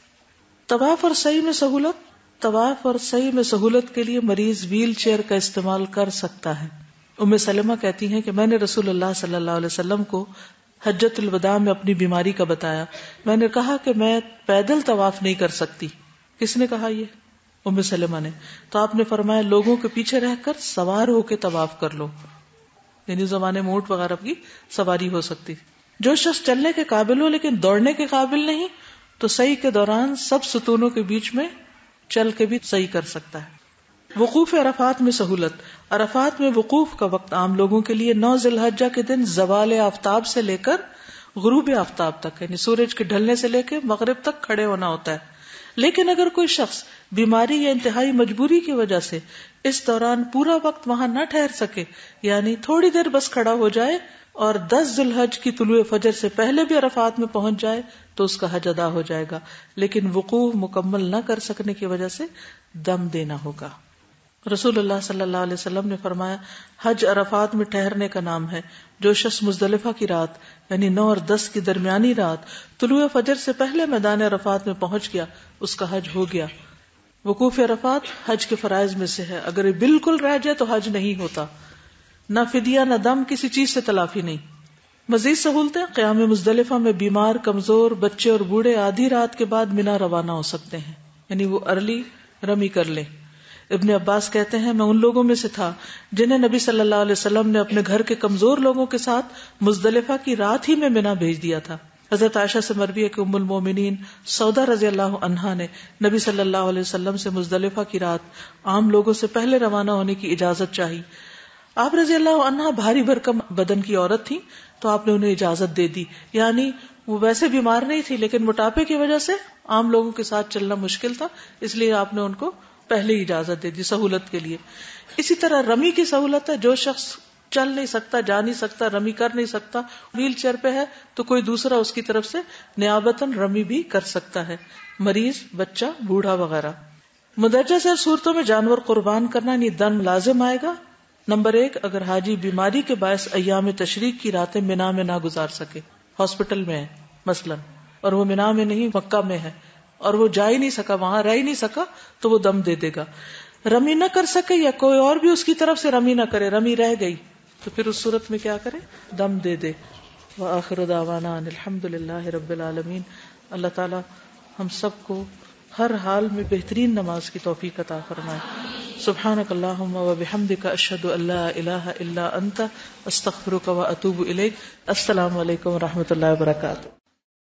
طواف اور سعی میں سہولت. طواف اور سعی میں سہولت کے لیے مریض ویل چیئر کا استعمال کر سکتا ہے. ام سلمہ کہتی ہیں کہ میں نے رسول اللہ صلی اللہ علیہ وسلم کو حجۃ الوداع میں اپنی بیماری کا بتایا. میں نے کہا کہ میں پیدل طواف نہیں کر سکتی. کس نے کہا؟ یہ ام سلمہ نے. تو آپ نے فرمایا لوگوں کے پیچھے رہ کر سوار ہو کے طواف کر لو. یعنی زمانے میں اونٹ وغیرہ کی سواری ہو سکتی. جو شخص چلنے کے قابل ہو لیکن دوڑنے کے قابل نہیں تو سعی کے دوران سب ستونوں کے بیچ میں چل کے بھی سعی کر سکتا ہے. وقوف عرفات میں سہولت. عرفات میں وقوف کا وقت عام لوگوں کے لیے 9 ذی الحجہ کے دن زوال آفتاب سے لے کر غروب آفتاب تک یعنی سورج کے ڈھلنے سے لے کے مغرب تک کھڑے ہونا ہوتا ہے. لیکن اگر کوئی شخص بیماری یا انتہائی مجبوری کی وجہ سے اس دوران پورا وقت وہاں نہ ٹھہر سکے یعنی تھوڑی دیر بس کھڑا ہو جائے اور 10 ذی الحجہ کی طلوع فجر سے پہلے بھی عرفات میں پہنچ جائے تو اس کا حج ادا ہو جائے گا. لیکن وقوف مکمل نہ کر سکنے کی وجہ سے دم دینا ہوگا. رسول اللہ صلی اللہ علیہ وسلم نے فرمایا حج عرفات میں ٹھہرنے کا نام ہے. جو شخص مزدلفہ کی رات یعنی 9 اور 10 کی درمیانی رات طلوع فجر سے پہلے میدان عرفات میں پہنچ گیا اس کا حج ہو گیا. وقوف عرفات حج کے فرائض میں سے ہے. اگر یہ بالکل رہ جائے تو حج نہیں ہوتا. نہ فدیہ نہ دم کسی چیز سے تلافی نہیں. مزید سہولتیں. قیام مزدلفہ میں بیمار کمزور بچے اور بوڑھے آدھی رات کے بعد مینا روانہ ہو سکتے ہیں یعنی وہ ارلی رمی کر لیں. ابن عباس کہتے ہیں میں ان لوگوں میں سے تھا جنہیں نبی صلی اللہ علیہ وسلم نے اپنے گھر کے کمزور لوگوں کے ساتھ مزدلفہ کی رات ہی میں مینا بھیج دیا تھا. حضرت عائشہ سے مروی ہے کہ ام المومنین سودا رضی اللہ عنہا نے نبی صلی اللہ علیہ وسلم سے مزدلفہ کی رات عام لوگوں سے پہلے روانہ ہونے کی اجازت چاہی. آپ رضی اللہ عنہا بھاری بھرکم بدن کی عورت تھی تو آپ نے انہیں اجازت دے دی. یعنی وہ ویسے بیمار نہیں تھی لیکن موٹاپے کی وجہ سے عام لوگوں کے ساتھ چلنا مشکل تھا اس لیے آپ نے ان کو پہلے ہی اجازت دے دی سہولت کے لیے. اسی طرح رمی کی سہولت ہے. جو شخص چل نہیں سکتا جا نہیں سکتا رمی کر نہیں سکتا ویل چیئر پہ ہے تو کوئی دوسرا اس کی طرف سے نیابتاً رمی بھی کر سکتا ہے. مریض بچہ بوڑھا وغیرہ. مندرجہ ذیل صورتوں میں جانور قربان کرنا یعنی دم لازم آئے گا. نمبر 1 اگر حاجی بیماری کے باعث ایام تشریق کی راتیں منا میں نہ گزار سکے ہاسپٹل میں ہے مثلا اور وہ منا میں نہیں مکہ میں ہے اور وہ جا ہی نہیں سکا وہاں رہ ہی نہیں سکا تو وہ دم دے دے گا. رمی نہ کر سکے یا کوئی اور بھی اس کی طرف سے رمی نہ کرے رمی رہ گئی تو پھر اس صورت میں کیا کرے دم دے دے. وآخر دعوانا ان الحمدللہ رب العالمین. اللہ تعالی ہم سب کو ہر حال میں بہترین نماز کی توفیق عطا فرمائے. سبحانک اللہم وبحمدک اشہد ان لا الہ الا انت استغفرک واتوب الیک. السلام علیکم ورحمۃ اللہ وبرکاتہ.